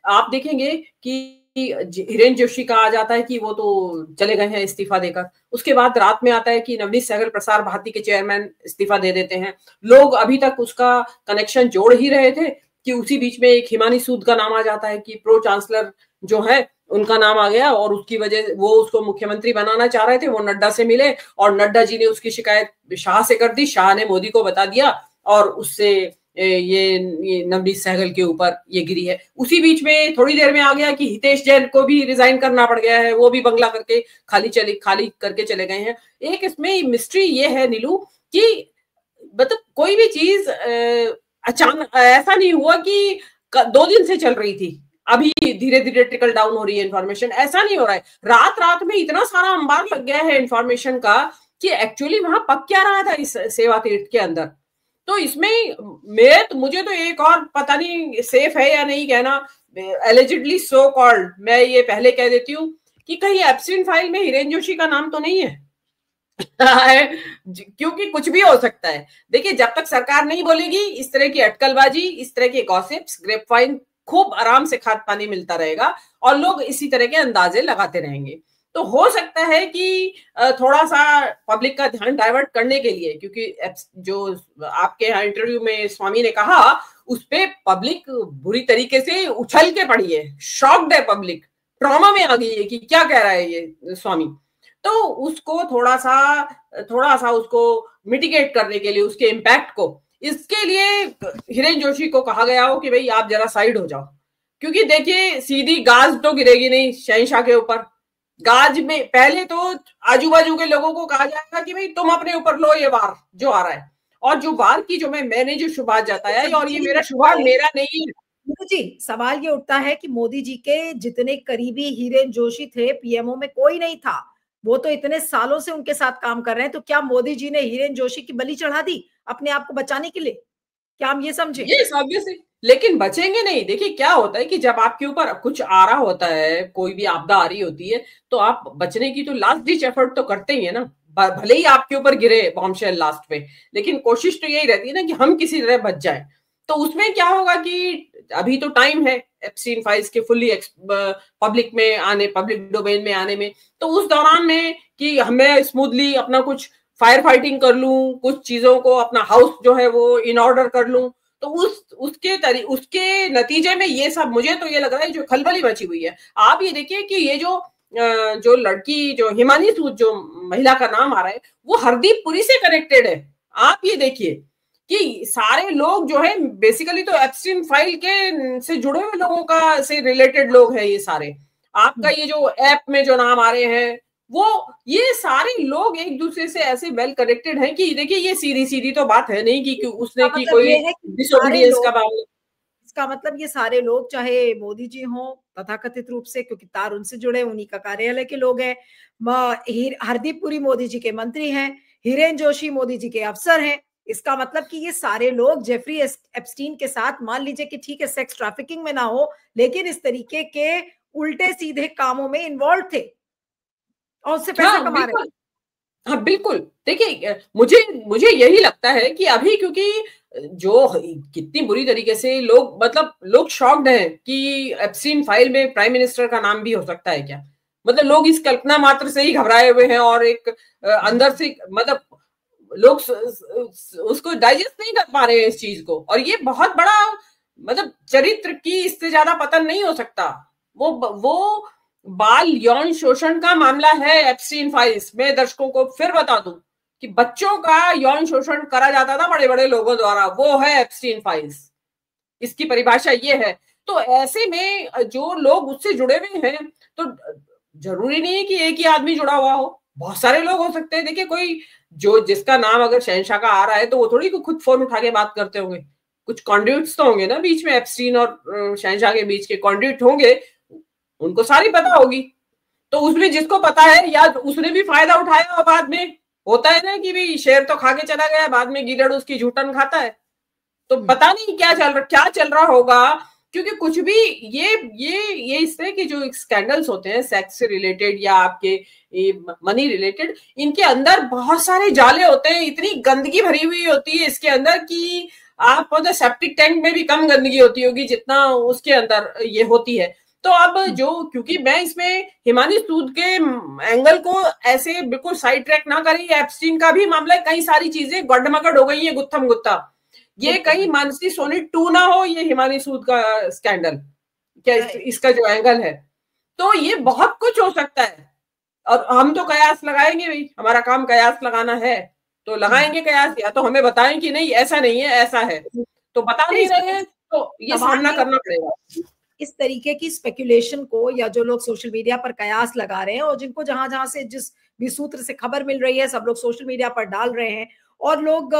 आप देखेंगे कि हिरेन जोशी का आ जाता है कि वो तो चले गए हैं इस्तीफा देकर, उसके बाद रात में आता है कि नवनीत सहगल प्रसार भारती के चेयरमैन इस्तीफा दे देते हैं। लोग अभी तक उसका कनेक्शन जोड़ ही रहे थे कि उसी बीच में एक हिमानी सूद का नाम आ जाता है कि प्रो चांसलर जो है उनका नाम आ गया, और उसकी वजह वो उसको मुख्यमंत्री बनाना चाह रहे थे। वो नड्डा से मिले और नड्डा जी ने उसकी शिकायत शाह से कर दी, शाह ने मोदी को बता दिया और उससे ये नवनीत सहगल के ऊपर ये गिरी है। उसी बीच में थोड़ी देर में आ गया कि हितेश जैन को भी रिजाइन करना पड़ गया है, वो भी बंगला करके खाली करके चले गए हैं। एक इसमें मिस्ट्री ये है नीलू कि मतलब कोई भी चीज अचानक ऐसा नहीं हुआ कि 2 दिन से चल रही थी, अभी धीरे धीरे ट्रिकल डाउन हो रही है इंफॉर्मेशन, ऐसा नहीं हो रहा है। रात रात में इतना सारा अंबार लग गया है इंफॉर्मेशन का कि एक्चुअली वहां पक क्या रहा था इस सेवा तीर्थ के अंदर। तो इसमें मुझे तो एक और पता नहीं सेफ है या नहीं कहना, एलिजिडली सो कॉल्ड, मैं ये पहले कह देती हूँ कि कहीं एब्स्टीन फाइल में हिरेन जोशी का नाम तो नहीं है क्योंकि कुछ भी हो सकता है। देखिए, जब तक सरकार नहीं बोलेगी, इस तरह की अटकलबाजी, इस तरह के गॉसिप्स, ग्रेपवाइन खूब आराम से खाद पानी मिलता रहेगा और लोग इसी तरह के अंदाजे लगाते रहेंगे। तो हो सकता है कि थोड़ा सा पब्लिक का ध्यान डाइवर्ट करने के लिए, क्योंकि जो आपके यहाँ इंटरव्यू में स्वामी ने कहा उस पे पब्लिक बुरी तरीके से उछल के पड़ी है, शॉक्ड है पब्लिक, ट्रॉमा में आ गई है कि क्या कह रहा है ये स्वामी। तो उसको थोड़ा सा उसको मिटिगेट करने के लिए, उसके इम्पैक्ट को, इसके लिए हिरेन जोशी को कहा गया हो कि भाई आप जरा साइड हो जाओ, क्योंकि देखिए सीधी गाज तो गिरेगी नहीं शहंशाह के ऊपर। गाज में पहले तो आजू बाजू के लोगों को कहा जाएगा कि भाई तुम अपने ऊपर लो ये वार जो आ रहा है, और जो वार की जो मैंने जो शुभात जताया है, और ये मेरा शुभात मेरा नहीं है जी। सवाल ये उठता है कि मोदी जी के जितने करीबी हिरेन जोशी थे पीएमओ में कोई नहीं था, वो तो इतने सालों से उनके साथ काम कर रहे हैं, तो क्या मोदी जी ने हिरेन जोशी की बलि चढ़ा दी अपने आप को बचाने के लिए? क्या हम ये समझे? ये ऑब्वियसली, लेकिन बचेंगे नहीं। देखिए क्या होता है कि जब आपके ऊपर कुछ आ रहा होता है, कोई भी आपदा आ रही होती है, तो आप बचने की तो लास्ट डिच एफर्ट तो करते ही है ना, भले ही आपके ऊपर गिरे बॉम्बशेल लास्ट पे, लेकिन कोशिश तो यही रहती है ना कि हम किसी तरह बच जाए। तो उसमें क्या होगा कि अभी तो टाइम है एप्स्टीन फाइल्स के फुल्ली पब्लिक में आने, पब्लिक डोमेन में आने में, तो उस दौरान में कि हमें स्मूथली अपना कुछ फायर फाइटिंग कर लूं, कुछ चीजों को अपना हाउस जो है वो इन ऑर्डर कर लूं, तो उसके नतीजे में ये सब, मुझे तो ये लग रहा है जो खलबली मची हुई है। आप ये देखिए कि ये जो लड़की, जो हिमानी सूद, जो महिला का नाम आ रहा है, वो हरदीप पुरी से कनेक्टेड है। आप ये देखिए कि सारे लोग जो है बेसिकली तो एप्स्टीन फाइल के से जुड़े हुए लोगों का से रिलेटेड लोग हैं ये सारे। आपका ये जो ऐप में जो नाम आ रहे हैं, वो ये सारे लोग एक दूसरे से ऐसे वेल कनेक्टेड हैं कि देखिए ये सीधी तो बात है नहीं कि उसने की कोई डिसोबीडियंस का मामला। इसका मतलब ये सारे लोग, चाहे मोदी जी हों तथाकथित रूप से, क्योंकि तार उनसे जुड़े, उन्हीं का कार्यालय के लोग हैं, हरदीप पुरी मोदी जी के मंत्री हैं, हिरेन जोशी मोदी जी के अफसर हैं, इसका मतलब कि ये सारे लोग जेफरी एप्स्टीन के साथ, मान लीजिए कि ठीक है सेक्स ट्रैफिकिंग में ना हो, लेकिन इस तरीके के उल्टे सीधे कामों में इन्वॉल्व थे और उससे पैसा कमा रहे हैं। हाँ बिल्कुल। देखिए मुझे यही लगता है कि अभी क्योंकि जो कितनी बुरी तरीके से लोग शॉक्ड हैं कि एप्स्टीन फाइल में प्राइम मिनिस्टर का नाम भी हो सकता है क्या, मतलब लोग इस कल्पना मात्र से ही घबराए हुए हैं, और एक अंदर से मतलब लोग उसको डाइजेस्ट नहीं कर पा रहे हैं इस चीज को। और ये बहुत बड़ा मतलब चरित्र की इससे ज्यादा पतन नहीं हो सकता। वो बाल यौन शोषण का मामला है एप्स्टीन फाइल्स में। दर्शकों को फिर बता दूं कि बच्चों का यौन शोषण करा जाता था बड़े बड़े लोगों द्वारा, वो है एप्स्टीन फाइल्स, इसकी परिभाषा ये है। तो ऐसे में जो लोग उससे जुड़े हुए हैं, तो जरूरी नहीं है कि एक ही आदमी जुड़ा हुआ हो, बहुत सारे लोग हो सकते हैं। देखिए कोई जिसका नाम अगर शहंशाह का आ रहा है, तो वो थोड़ी खुद फोन उठा के बात करते होंगे, कुछ कॉन्ड्यूट्स तो होंगे ना बीच में, एप्स्टीन और शहंशाह के बीच के कॉन्ड्यूट होंगे, उनको सारी पता होगी। तो उसमें जिसको पता है, या उसने भी फायदा उठाया, और बाद में होता है ना कि भाई शेर तो खा के चला गया, बाद में गीदड़ उसकी झूठन खाता है। तो पता नहीं क्या चल रहा होगा, क्योंकि कुछ भी ये इस तरह के जो स्कैंडल्स होते हैं सेक्स से रिलेटेड या आपके मनी रिलेटेड, इनके अंदर बहुत सारे जाले होते हैं, इतनी गंदगी भरी हुई होती है इसके अंदर कि आप मतलब सेप्टिक टैंक में भी कम गंदगी होती होगी जितना उसके अंदर ये होती है। तो अब क्योंकि मैं इसमें हिमानी सूद के एंगल को ऐसे बिल्कुल साइड ट्रैक ना करें, एप्स्टीन का भी मामला, कई सारी चीजें गड्ढमगड हो गई है, गुत्थम गुत्ता, ये कहीं मानसी सोनी 2 ना हो ये हिमानी सूद का स्कैंडल, क्या इसका जो एंगल है, तो ये बहुत कुछ हो सकता है। और हम तो कयास लगाएंगे भाई, हमारा काम कयास लगाना है, तो लगाएंगे कयास, या तो हमें बताएं कि नहीं ऐसा नहीं है ऐसा है, तो बता नहीं रहे हैं, तो ये सामना करना पड़ेगा। इस तरीके की स्पेकुलेशन को, या जो लोग सोशल मीडिया पर कयास लगा रहे हैं, और जिनको जहां से जिस भी सूत्र से खबर मिल रही है, सब लोग सोशल मीडिया पर डाल रहे हैं, और लोग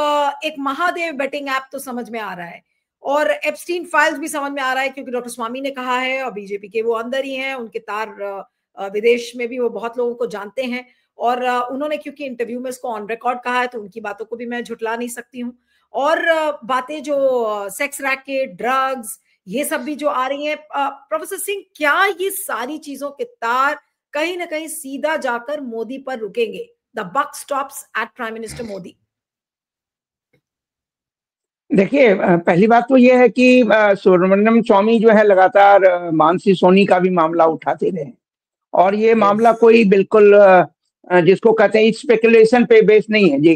एक महादेव बेटिंग ऐप तो समझ में आ रहा है, और एप्स्टीन फाइल्स भी समझ में आ रहा है, क्योंकि डॉक्टर स्वामी ने कहा है और बीजेपी के वो अंदर ही हैं, उनके तार विदेश में भी वो बहुत लोगों को जानते हैं, और उन्होंने क्योंकि इंटरव्यू में इसको ऑन रिकॉर्ड कहा है तो उनकी बातों को भी मैं झुटला नहीं सकती हूँ। और बातें जो सेक्स रैकेट, ड्रग्स, ये सब भी जो आ रही हैं, प्रोफेसर सिंह, क्या ये सारी चीजों के तार कहीं ना कहीं सीधा जाकर मोदी पर रुकेंगे? The buck stops at prime minister Modi. देखिए, पहली बात तो यह है कि सुब्रमण्यम स्वामी जो है लगातार मानसी सोनी का भी मामला उठाते रहे, और ये मामला कोई बिल्कुल जिसको कहते हैं स्पेकुलेशन पे बेस नहीं है जी।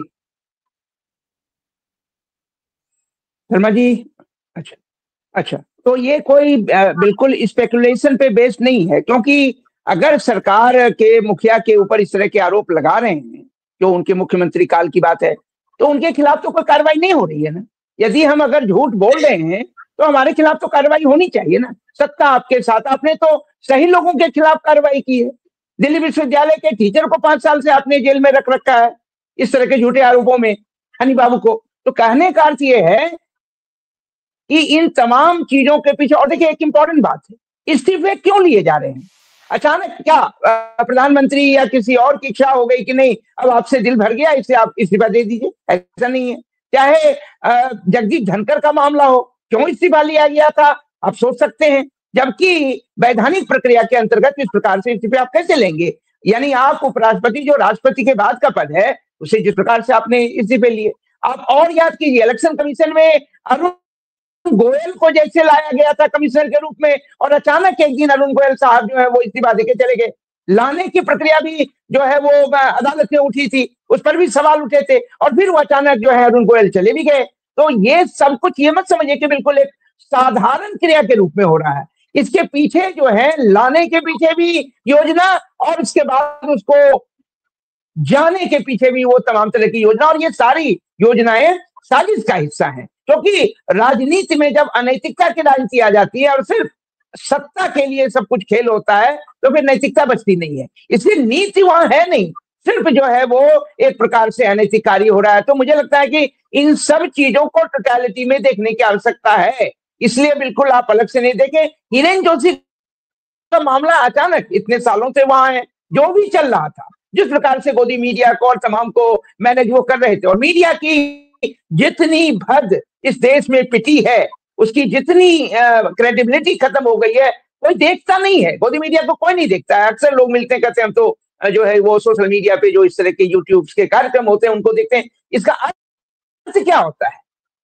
शर्मा जी, अच्छा, तो ये कोई बिल्कुल स्पेकुलेशन पे बेस नहीं है, क्योंकि अगर सरकार के मुखिया के ऊपर इस तरह के आरोप लगा रहे हैं, जो उनके मुख्यमंत्री काल की बात है, तो उनके खिलाफ तो कोई कार्रवाई नहीं हो रही है ना। यदि हम अगर झूठ बोल रहे हैं तो हमारे खिलाफ तो कार्रवाई होनी चाहिए ना। सत्ता आपके साथ, आपने तो सही लोगों के खिलाफ कार्रवाई की है। दिल्ली विश्वविद्यालय के टीचर को 5 साल से आपने जेल में रख रखा है इस तरह के झूठे आरोपों में, हनी बाबू को। तो कहने का अर्थ ये है कि इन तमाम चीजों के पीछे, और देखिए एक इंपॉर्टेंट बात है, इस्तीफे क्यों लिए जा रहे हैं? अचानक क्या प्रधानमंत्री या किसी और की इच्छा हो गई कि नहीं अब आपसे दिल भर गया, इससे आप इस्तीफा दे दीजिए? ऐसा नहीं है। चाहे जगदीप धनखड़ का मामला हो, क्यों इस्तीफा लिया गया था आप सोच सकते हैं, जबकि वैधानिक प्रक्रिया के अंतर्गत इस प्रकार से इस्तीफे आप कैसे लेंगे? यानी आप उपराष्ट्रपति, जो राष्ट्रपति के बाद का पद है, उसे जिस प्रकार से आपने इस्तीफे लिए। आप और याद कीजिए, इलेक्शन कमीशन में अरुण गोयल को जैसे लाया गया था कमिश्नर के रूप में, और अचानक एक दिन अरुण गोयल साहब जो है वो इस्तीफा देके चले गए। लाने की प्रक्रिया भी जो है वो अदालत में उठी थी, उस पर भी सवाल उठे थे, और फिर वो अचानक जो है अरुण गोयल चले भी गए। तो ये सब कुछ ये मत समझिए कि बिल्कुल एक साधारण क्रिया के रूप में हो रहा है। इसके पीछे जो है, लाने के पीछे भी योजना, और इसके बाद उसको जाने के पीछे भी वो तमाम तरह की योजना, और ये सारी योजनाएं साजिश का हिस्सा है। क्योंकि राजनीति में जब अनैतिकता की राजनीति आ जाती है और सिर्फ सत्ता के लिए सब कुछ खेल होता है, तो फिर नैतिकता बचती नहीं है। इसलिए नीति वहां है नहीं, सिर्फ जो है वो एक प्रकार से अनैतिक कार्य हो रहा है। तो मुझे लगता है कि इन सब चीजों को टोटलिटी में देखने की आवश्यकता है। इसलिए बिल्कुल आप अलग से नहीं देखें। हिरेन जोशी का मामला अचानक इतने सालों से वहां है, जो भी चल रहा था, जिस प्रकार से गोदी मीडिया को और तमाम को मैनेज वो कर रहे थे, और मीडिया की जितनी भद इस देश में पिटी है, उसकी जितनी क्रेडिबिलिटी खत्म हो गई है, कोई देखता नहीं है। गोदी मीडिया को कोई नहीं देखता है। अक्सर लोग मिलते हैं, कहते हैं हम तो जो है वो सोशल मीडिया पे जो इस तरह के यूट्यूब के कार्यक्रम होते हैं उनको देखते हैं। इसका अर्थ क्या होता है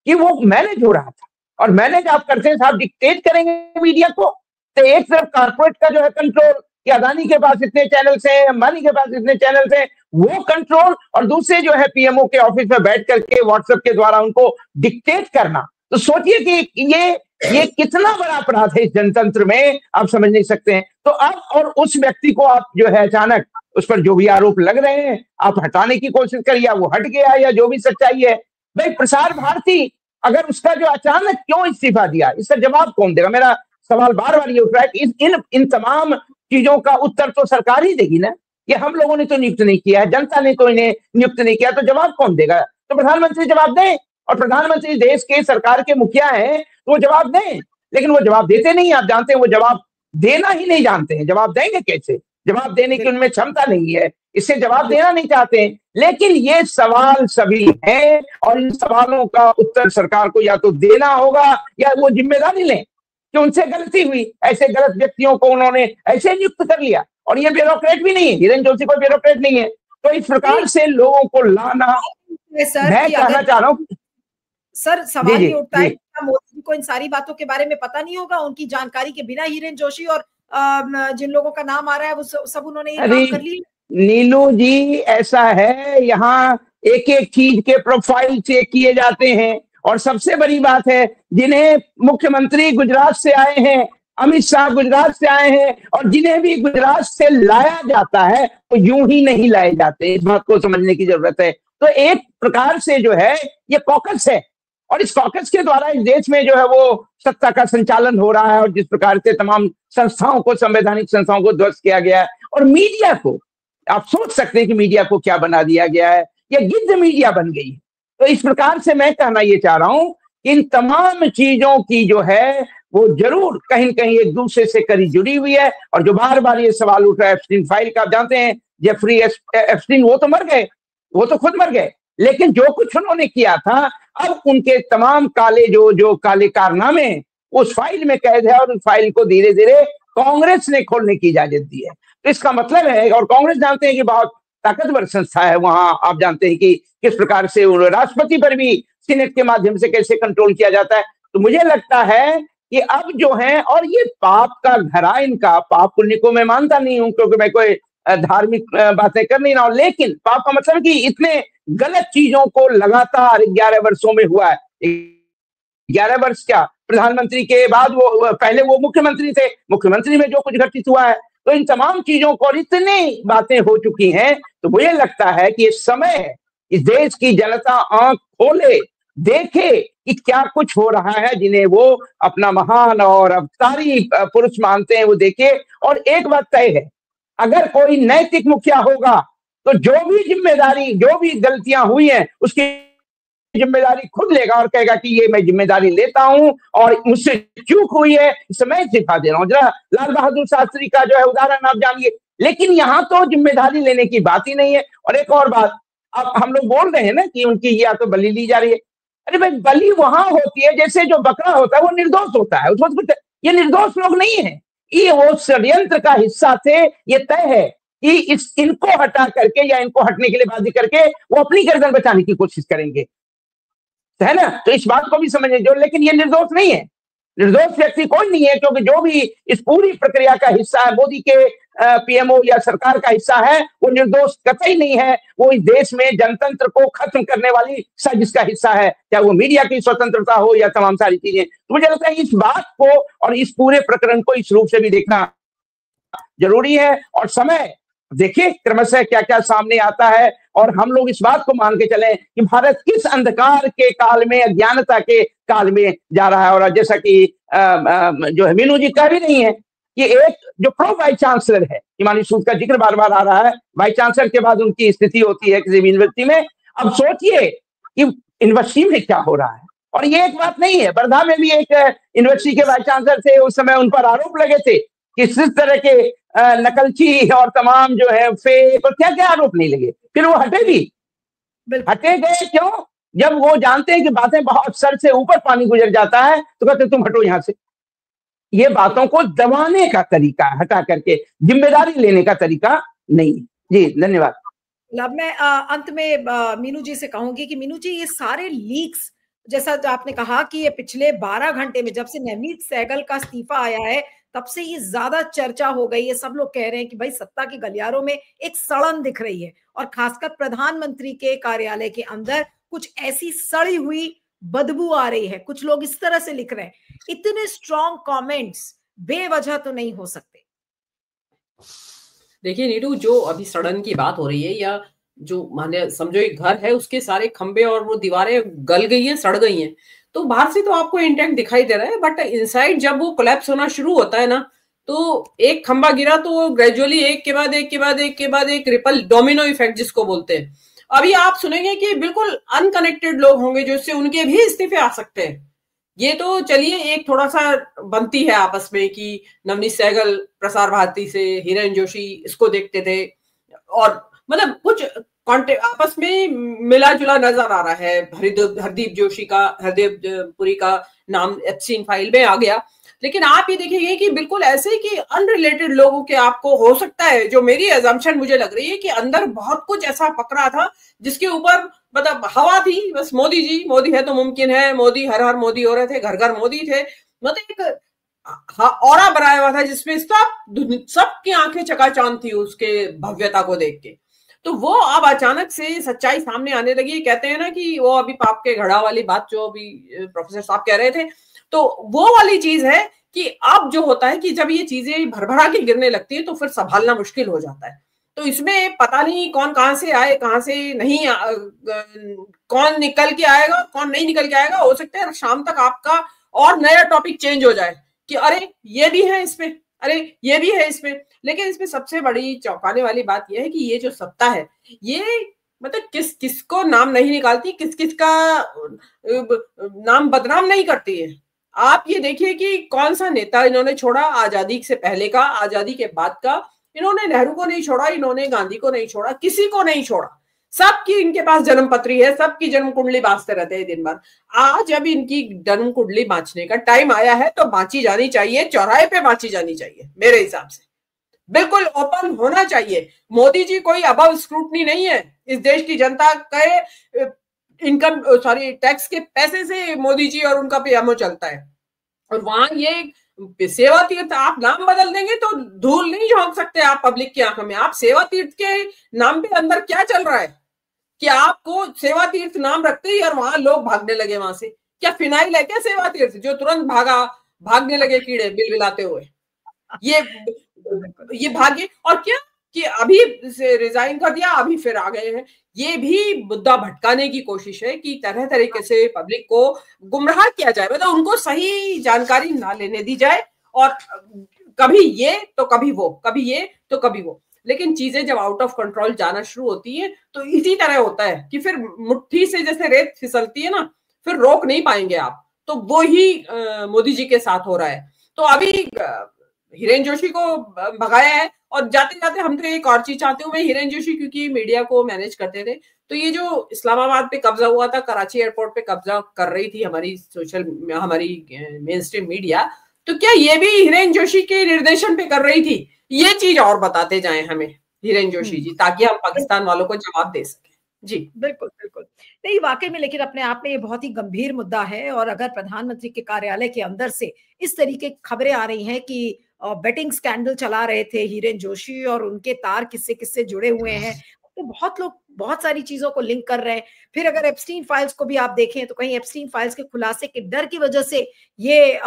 कि वो मैनेज हो रहा था, और मैनेज आप करते हैं, आप डिक्टेट करेंगे मीडिया को। तो एक तरफ कारपोरेट का जो है कंट्रोल, कि अदानी के पास इतने चैनल्स हैं, अंबानी के पास इतने चैनल्स हैं, वो कंट्रोल, और दूसरे जो है पीएमओ के ऑफिस में बैठ करके व्हाट्सएप के द्वारा उनको डिक्टेट करना। तो सोचिए कि ये कितना बड़ा अपराध है इस जनतंत्र में, आप समझ नहीं सकते हैं। तो अब और उस व्यक्ति को आप जो है अचानक उस पर जो भी आरोप लग रहे हैं आप हटाने की कोशिश करिए, वो हट गया या जो भी सच्चाई है। भाई प्रसार भारती, अगर उसका जो अचानक क्यों इस्तीफा दिया, इसका जवाब कौन देगा? मेरा सवाल बार बार ये उठ रहा है कि इन तमाम चीजों का उत्तर तो सरकार ही देगी ना। ये हम लोगों ने तो नियुक्त नहीं किया है, जनता ने तो इन्हें नियुक्त नहीं किया, तो जवाब कौन देगा? तो प्रधानमंत्री जवाब दें, और प्रधानमंत्री देश के सरकार के मुखिया हैं तो वो जवाब दें। लेकिन वो जवाब देते नहीं, आप जानते हैं, वो जवाब देना ही नहीं जानते हैं। जवाब देंगे कैसे? जवाब देने की उनमें क्षमता नहीं है, इससे जवाब देना नहीं चाहते हैं। लेकिन ये सवाल सभी हैं, और इन सवालों का उत्तर सरकार को या तो देना होगा या वो जिम्मेदारी लें कि उनसे गलती हुई। ऐसे गलत व्यक्तियों को उन्होंने ऐसे नियुक्त कर लिया, और ये ब्यूरोक्रेट भी नहीं है, हिरेन जोशी कोई ब्यूरोक्रेट नहीं है। तो इस प्रकार से लोगों को लाना, मैं कहना चाह रहा हूँ सर, सवाल ये उठता है कि मोदी को इन सारी बातों के बारे में पता नहीं होगा? उनकी जानकारी के बिना हिरेन जोशी और जिन लोगों का नाम आ रहा है वो सब उन्होंने ये काम कर ली। नीलू जी, ऐसा है, यहाँ एक एक चीज के प्रोफाइल चेक किए जाते हैं, और सबसे बड़ी बात है, जिन्हें मुख्यमंत्री गुजरात से आए हैं, अमित शाह गुजरात से आए हैं, और जिन्हें भी गुजरात से लाया जाता है तो यूं ही नहीं लाए जाते। इस बात को समझने की जरूरत है। तो एक प्रकार से जो है ये कॉकस है, और इस कॉकस के द्वारा इस देश में जो है वो सत्ता का संचालन हो रहा है, और जिस प्रकार से तमाम संस्थाओं को, संवैधानिक संस्थाओं को ध्वस्त किया गया है, और मीडिया को आप सोच सकते हैं कि मीडिया को क्या बना दिया गया है। यह गिद्ध मीडिया बन गई है। तो इस प्रकार से मैं कहना ये चाह रहा हूं कि इन तमाम चीजों की जो है वो जरूर कहीं न कहीं एक दूसरे से करी जुड़ी हुई है। और जो बार बार ये सवाल उठ रहा है एप्स्टीन फाइल का, आप जानते हैं जेफरी एप्स्टीन वो तो मर गए, वो तो खुद मर गए, लेकिन जो कुछ उन्होंने किया था अब उनके तमाम काले जो काले कारनामे उस फाइल में कैद है, और उस फाइल को धीरे धीरे कांग्रेस ने खोलने की इजाजत दी है। तो इसका मतलब है, और कांग्रेस जानते हैं कि बहुत ताकतवर संस्था है, वहां आप जानते हैं कि किस प्रकार से राष्ट्रपति पर भी सीनेट के माध्यम से कैसे कंट्रोल किया जाता है। तो मुझे लगता है कि अब जो है, और ये पाप का घरा इनका, पाप पुण्य को मैं मानता नहीं हूं क्योंकि मैं कोई धार्मिक बातें कर नहीं रहा हूं, लेकिन पाप का मतलब कि इतने गलत चीजों को लगातार 11 वर्षों में हुआ है। 11 वर्ष क्या, प्रधानमंत्री के बाद वो पहले वो मुख्यमंत्री थे, मुख्यमंत्री में जो कुछ घटित हुआ है, तो इन तमाम चीजों को इतनी बातें हो चुकी हैं। तो मुझे लगता है कि इस समय है इस देश की जनता आंख खोले, देखे कि क्या कुछ हो रहा है, जिन्हें वो अपना महान और अवतारी पुरुष मानते हैं वो देखे। और एक बात तय है, अगर कोई नैतिक मुखिया होगा तो जो भी जिम्मेदारी, जो भी गलतियां हुई हैं उसकी जिम्मेदारी खुद लेगा और कहेगा कि ये मैं जिम्मेदारी लेता हूं और मुझसे चूक हुई है, इसे मैं सिखा दे रहा हूं। जरा लाल बहादुर शास्त्री का जो है उदाहरण आप जानिए, लेकिन यहां तो जिम्मेदारी लेने की बात ही नहीं है। और एक और बात, अब हम लोग बोल रहे हैं ना कि उनकी या तो बलि ली जा रही है। अरे भाई, बलि वहां होती है जैसे जो बकरा होता है वो निर्दोष होता है, उसमें कुछ, ये निर्दोष लोग नहीं है, ये वो षड्यंत्र का हिस्सा थे। ये तय है कि इनको हटा करके या इनको हटने के लिए बाध्य करके वो अपनी गर्दन बचाने की कोशिश करेंगे, है ना। तो इस बात को भी समझने जो, लेकिन ये निर्दोष नहीं है, निर्दोष व्यक्ति कोई नहीं है, क्योंकि जो भी इस पूरी प्रक्रिया का हिस्सा है, मोदी के पीएमओ या सरकार का हिस्सा है, वो निर्दोष कतई नहीं है। वो इस देश में जनतंत्र को खत्म करने वाली साजिश का हिस्सा है, चाहे वो मीडिया की स्वतंत्रता हो या तमाम सारी चीजें। तो मुझे लगता है इस बात को और इस पूरे प्रकरण को इस रूप से भी देखना जरूरी है। और समय देखिए क्रमशः क्या क्या सामने आता है, और हम लोग इस बात को मान के चले कि भारत किस अंधकार के काल में, अज्ञानता के काल में जा रहा है। और जैसा कि जो है मीनू जी कह भी नहीं है कि एक जो प्रो वाइस चांसलर है, हिमानी सूद का जिक्र बार बार आ रहा है, वाइस चांसलर के बाद उनकी स्थिति होती है किसी भी यूनिवर्सिटी में। अब सोचिए कि यूनिवर्सिटी में क्या हो रहा है। और ये एक बात नहीं है, वर्धा में भी एक यूनिवर्सिटी के वाइस चांसलर थे, उस समय उन पर आरोप लगे थे कि इस तरह के नकलची और तमाम जो है फेक और क्या क्या आरोप नहीं लगे, फिर वो हटे भी, हटे गए। क्यों? जब वो जानते हैं कि बातें बहुत सर से ऊपर पानी गुजर जाता है तो कहते तुम हटो यहां से। ये बातों को दबाने का तरीका, हटा करके जिम्मेदारी लेने का तरीका नहीं। जी धन्यवाद। अब मैं अंत में मीनू जी से कहूंगी कि मीनू जी, ये सारे लीक्स, जैसा जो आपने कहा कि ये पिछले 12 घंटे में जब से नवनीत सहगल का इस्तीफा आया है तब से ये ज्यादा चर्चा हो गई है। सब लोग कह रहे हैं कि भाई सत्ता के गलियारों में एक सड़न दिख रही है, और खासकर प्रधानमंत्री के कार्यालय के अंदर कुछ ऐसी सड़ी हुई बदबू आ रही है। कुछ लोग इस तरह से लिख रहे हैं। इतने स्ट्रॉन्ग कमेंट्स बेवजह तो नहीं हो सकते। देखिए नीतू, जो अभी सड़न की बात हो रही है, या जो माने समझो एक घर है, उसके सारे खंबे और वो दीवारें गल गई हैं, सड़ गई हैं, तो बाहर से तो आपको इंटैक्ट दिखाई दे रहा है, बट इनसाइड जब वो कोलैप्स होना शुरू होता है ना, तो एक खंबा गिरा तो ग्रेजुअली एक के बाद एक के बाद एक के बाद एक रिपल डोमिनो इफेक्ट जिसको बोलते हैं। अभी आप सुनेंगे कि बिल्कुल अनकनेक्टेड लोग होंगे जो इससे उनके भी इस्तीफे आ सकते हैं। ये तो चलिए एक थोड़ा सा बनती है आपस में कि नवनीत सहगल प्रसार भारती से, हिरेन जोशी इसको देखते थे, और मतलब कुछ आपस में मिला जुला नजर आ रहा है। हरदीप जोशी का, हरदीप पुरी का नाम एप्स्टीन फाइल में आ गया। लेकिन आप ये देखिए कि बिल्कुल ऐसे कि अनरिलेटेड लोगों के आपको हो सकता है, जो मेरी अजम्पशन मुझे लग रही है कि अंदर बहुत कुछ ऐसा पकड़ा था जिसके ऊपर मतलब हवा थी, बस मोदी जी, मोदी है तो मुमकिन है, मोदी हर हर मोदी हो रहे थे, घर घर मोदी थे, मतलब एक ऑरा बनाया हुआ था जिसमें सबकी आंखें चकाचौंध थी उसके भव्यता को देख के। तो वो अब अचानक से सच्चाई सामने आने लगी। कहते हैं ना कि वो अभी पाप के घड़ा वाली बात जो अभी प्रोफेसर साहब कह रहे थे, तो वो वाली चीज है कि अब जो होता है कि जब ये चीजें भरभरा के गिरने लगती है तो फिर संभालना मुश्किल हो जाता है। तो इसमें पता नहीं कौन कहां से आए, कहां से नहीं, कौन निकल के आएगा, कौन नहीं निकल के आएगा। हो सकता है शाम तक आपका और नया टॉपिक चेंज हो जाए कि अरे ये भी है इसमें, अरे ये भी है इसमें। लेकिन इसमें सबसे बड़ी चौंकाने वाली बात यह है कि ये जो सत्ता है, ये मतलब किसको नाम नहीं निकालती, किस का नाम बदनाम नहीं करती है। आप ये देखिए कि कौन सा नेता इन्होंने छोड़ा, आजादी से पहले का, आजादी के बाद का। इन्होंने नेहरू को नहीं छोड़ा, इन्होंने गांधी को नहीं छोड़ा, किसी को नहीं छोड़ा। सबकी इनके पास जन्म पत्री है, सबकी जन्म कुंडली बांचते रहते हैं दिन भर। आज जब इनकी जन्म कुंडली बांचने का टाइम आया है तो बांची जानी चाहिए, चौराहे पे बांची जानी चाहिए मेरे हिसाब से, बिल्कुल ओपन होना चाहिए। मोदी जी कोई अबव स्क्रूटनी नहीं है। इस देश की जनता के इनकम टैक्स के पैसे से मोदी जी और उनका पीएमओ चलता है। और वहां ये सेवा तीर्थ आप नाम बदल देंगे तो धूल नहीं झोंक सकते आप पब्लिक की आंखों में। आप सेवा तीर्थ के नाम पे अंदर क्या चल रहा है कि आपको सेवा तीर्थ नाम रखते ही और वहां लोग भागने लगे वहां से। क्या फिनाइल है क्या सेवा तीर्थ जो तुरंत भागने लगे कीड़े बिलबिलाते हुए? ये भागे। और क्या कि अभी रिजाइन कर दिया, अभी फिर आ गए हैं। ये भी मुद्दा भटकाने की कोशिश है कि तरह तरीके से पब्लिक को गुमराह किया जाए, मतलब उनको सही जानकारी ना लेने दी जाए, और कभी ये तो कभी वो, कभी ये तो कभी वो। लेकिन चीजें जब आउट ऑफ कंट्रोल जाना शुरू होती है तो इसी तरह होता है कि फिर मुट्ठी से जैसे रेत फिसलती है ना, फिर रोक नहीं पाएंगे आप। तो वो ही मोदी जी के साथ हो रहा है। तो अभी हिरेन जोशी को भगाया है, और जाते जाते हम तो एक और चीज चाहते हूँ मैं, हिरेन जोशी क्योंकि मीडिया को मैनेज करते थे, तो ये जो इस्लामाबाद पे कब्जा हुआ था, कराची एयरपोर्ट पे कब्जा कर रही थी हमारी मेन स्ट्रीम मीडिया, तो क्या ये भी हिरेन जोशी के निर्देशन पे कर रही थी? ये चीज और बताते जाए हमें हिरेन जोशी जी, ताकि हम पाकिस्तान वालों को जवाब दे सके। जी बिल्कुल बिल्कुल। नहीं वाकई में, लेकिन अपने आप में ये बहुत ही गंभीर मुद्दा है। और अगर प्रधानमंत्री के कार्यालय के अंदर से इस तरीके की खबरें आ रही हैं कि बेटिंग स्कैंडल चला रहे थे हिरेन जोशी और उनके तार किससे किससे जुड़े हुए हैं, तो बहुत लोग बहुत सारी चीजों को लिंक कर रहे हैं। फिर अगर एप्स्टीन फाइल्स को भी आप देखें तो कहीं एप्स्टीन फाइल्स के खुलासे के डर की वजह से ये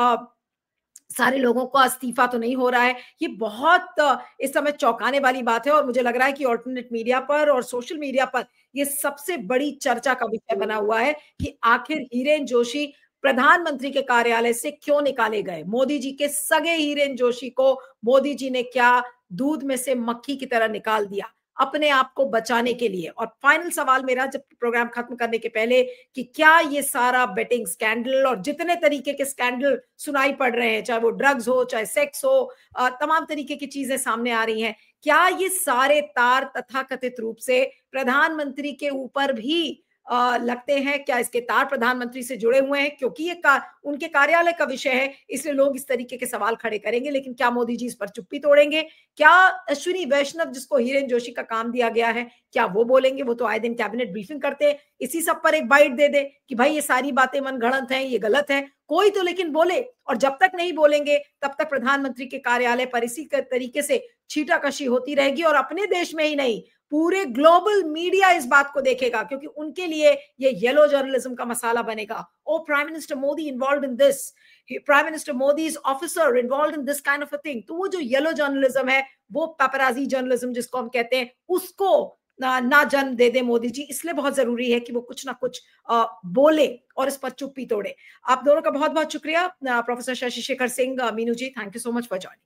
सारे लोगों को इस्तीफा तो नहीं हो रहा है। ये बहुत इस समय चौंकाने वाली बात है। और मुझे लग रहा है कि ऑल्टरनेट मीडिया पर और सोशल मीडिया पर ये सबसे बड़ी चर्चा का विषय बना हुआ है कि आखिर हिरेन जोशी प्रधानमंत्री के कार्यालय से क्यों निकाले गए। मोदी जी के सगे हिरेन जोशी को मोदी जी ने क्या दूध में से मक्खी की तरह निकाल दिया अपने आप को बचाने के लिए। और फाइनल सवाल मेरा जब प्रोग्राम खत्म करने के पहले कि क्या ये सारा बेटिंग स्कैंडल और जितने तरीके के स्कैंडल सुनाई पड़ रहे हैं, चाहे वो ड्रग्स हो चाहे सेक्स हो, तमाम तरीके की चीजें सामने आ रही हैं, क्या ये सारे तार तथाकथित रूप से प्रधानमंत्री के ऊपर भी लगते हैं? क्या इसके तार प्रधानमंत्री से जुड़े हुए हैं? क्योंकि ये उनके कार्यालय का विषय है, इसलिए लोग इस तरीके के सवाल खड़े करेंगे। लेकिन क्या मोदी जी इस पर चुप्पी तोड़ेंगे? क्या अश्विनी वैष्णव जिसको हिरेन जोशी का काम दिया गया है, क्या वो बोलेंगे? वो तो आए दिन कैबिनेट ब्रीफिंग करते हैं, इसी सब पर एक बाइट दे दे कि भाई ये सारी बातें मनगढ़ंत हैं, ये गलत है। कोई तो लेकिन बोले। और जब तक नहीं बोलेंगे तब तक प्रधानमंत्री के कार्यालय पर इसी तरीके से छीटाकशी होती रहेगी। और अपने देश में ही नहीं, पूरे ग्लोबल मीडिया इस बात को देखेगा, क्योंकि उनके लिए ये येलो जर्नलिज्म का मसाला बनेगा। Oh prime minister Modi involved in this, prime minister Modi is officer involved in this kind of a thing. तो वो जो येलो जर्नलिज्म है, वो पेपराजी जर्नलिज्म जिसको हम कहते हैं, उसको ना जन्म दे दे मोदी जी। इसलिए बहुत जरूरी है कि वो कुछ ना कुछ बोले और इस पर चुप्पी तोड़े। आप दोनों का बहुत बहुत शुक्रिया। Professor Shashi Shekhar Singh, Meenu ji, thank you so much for joining.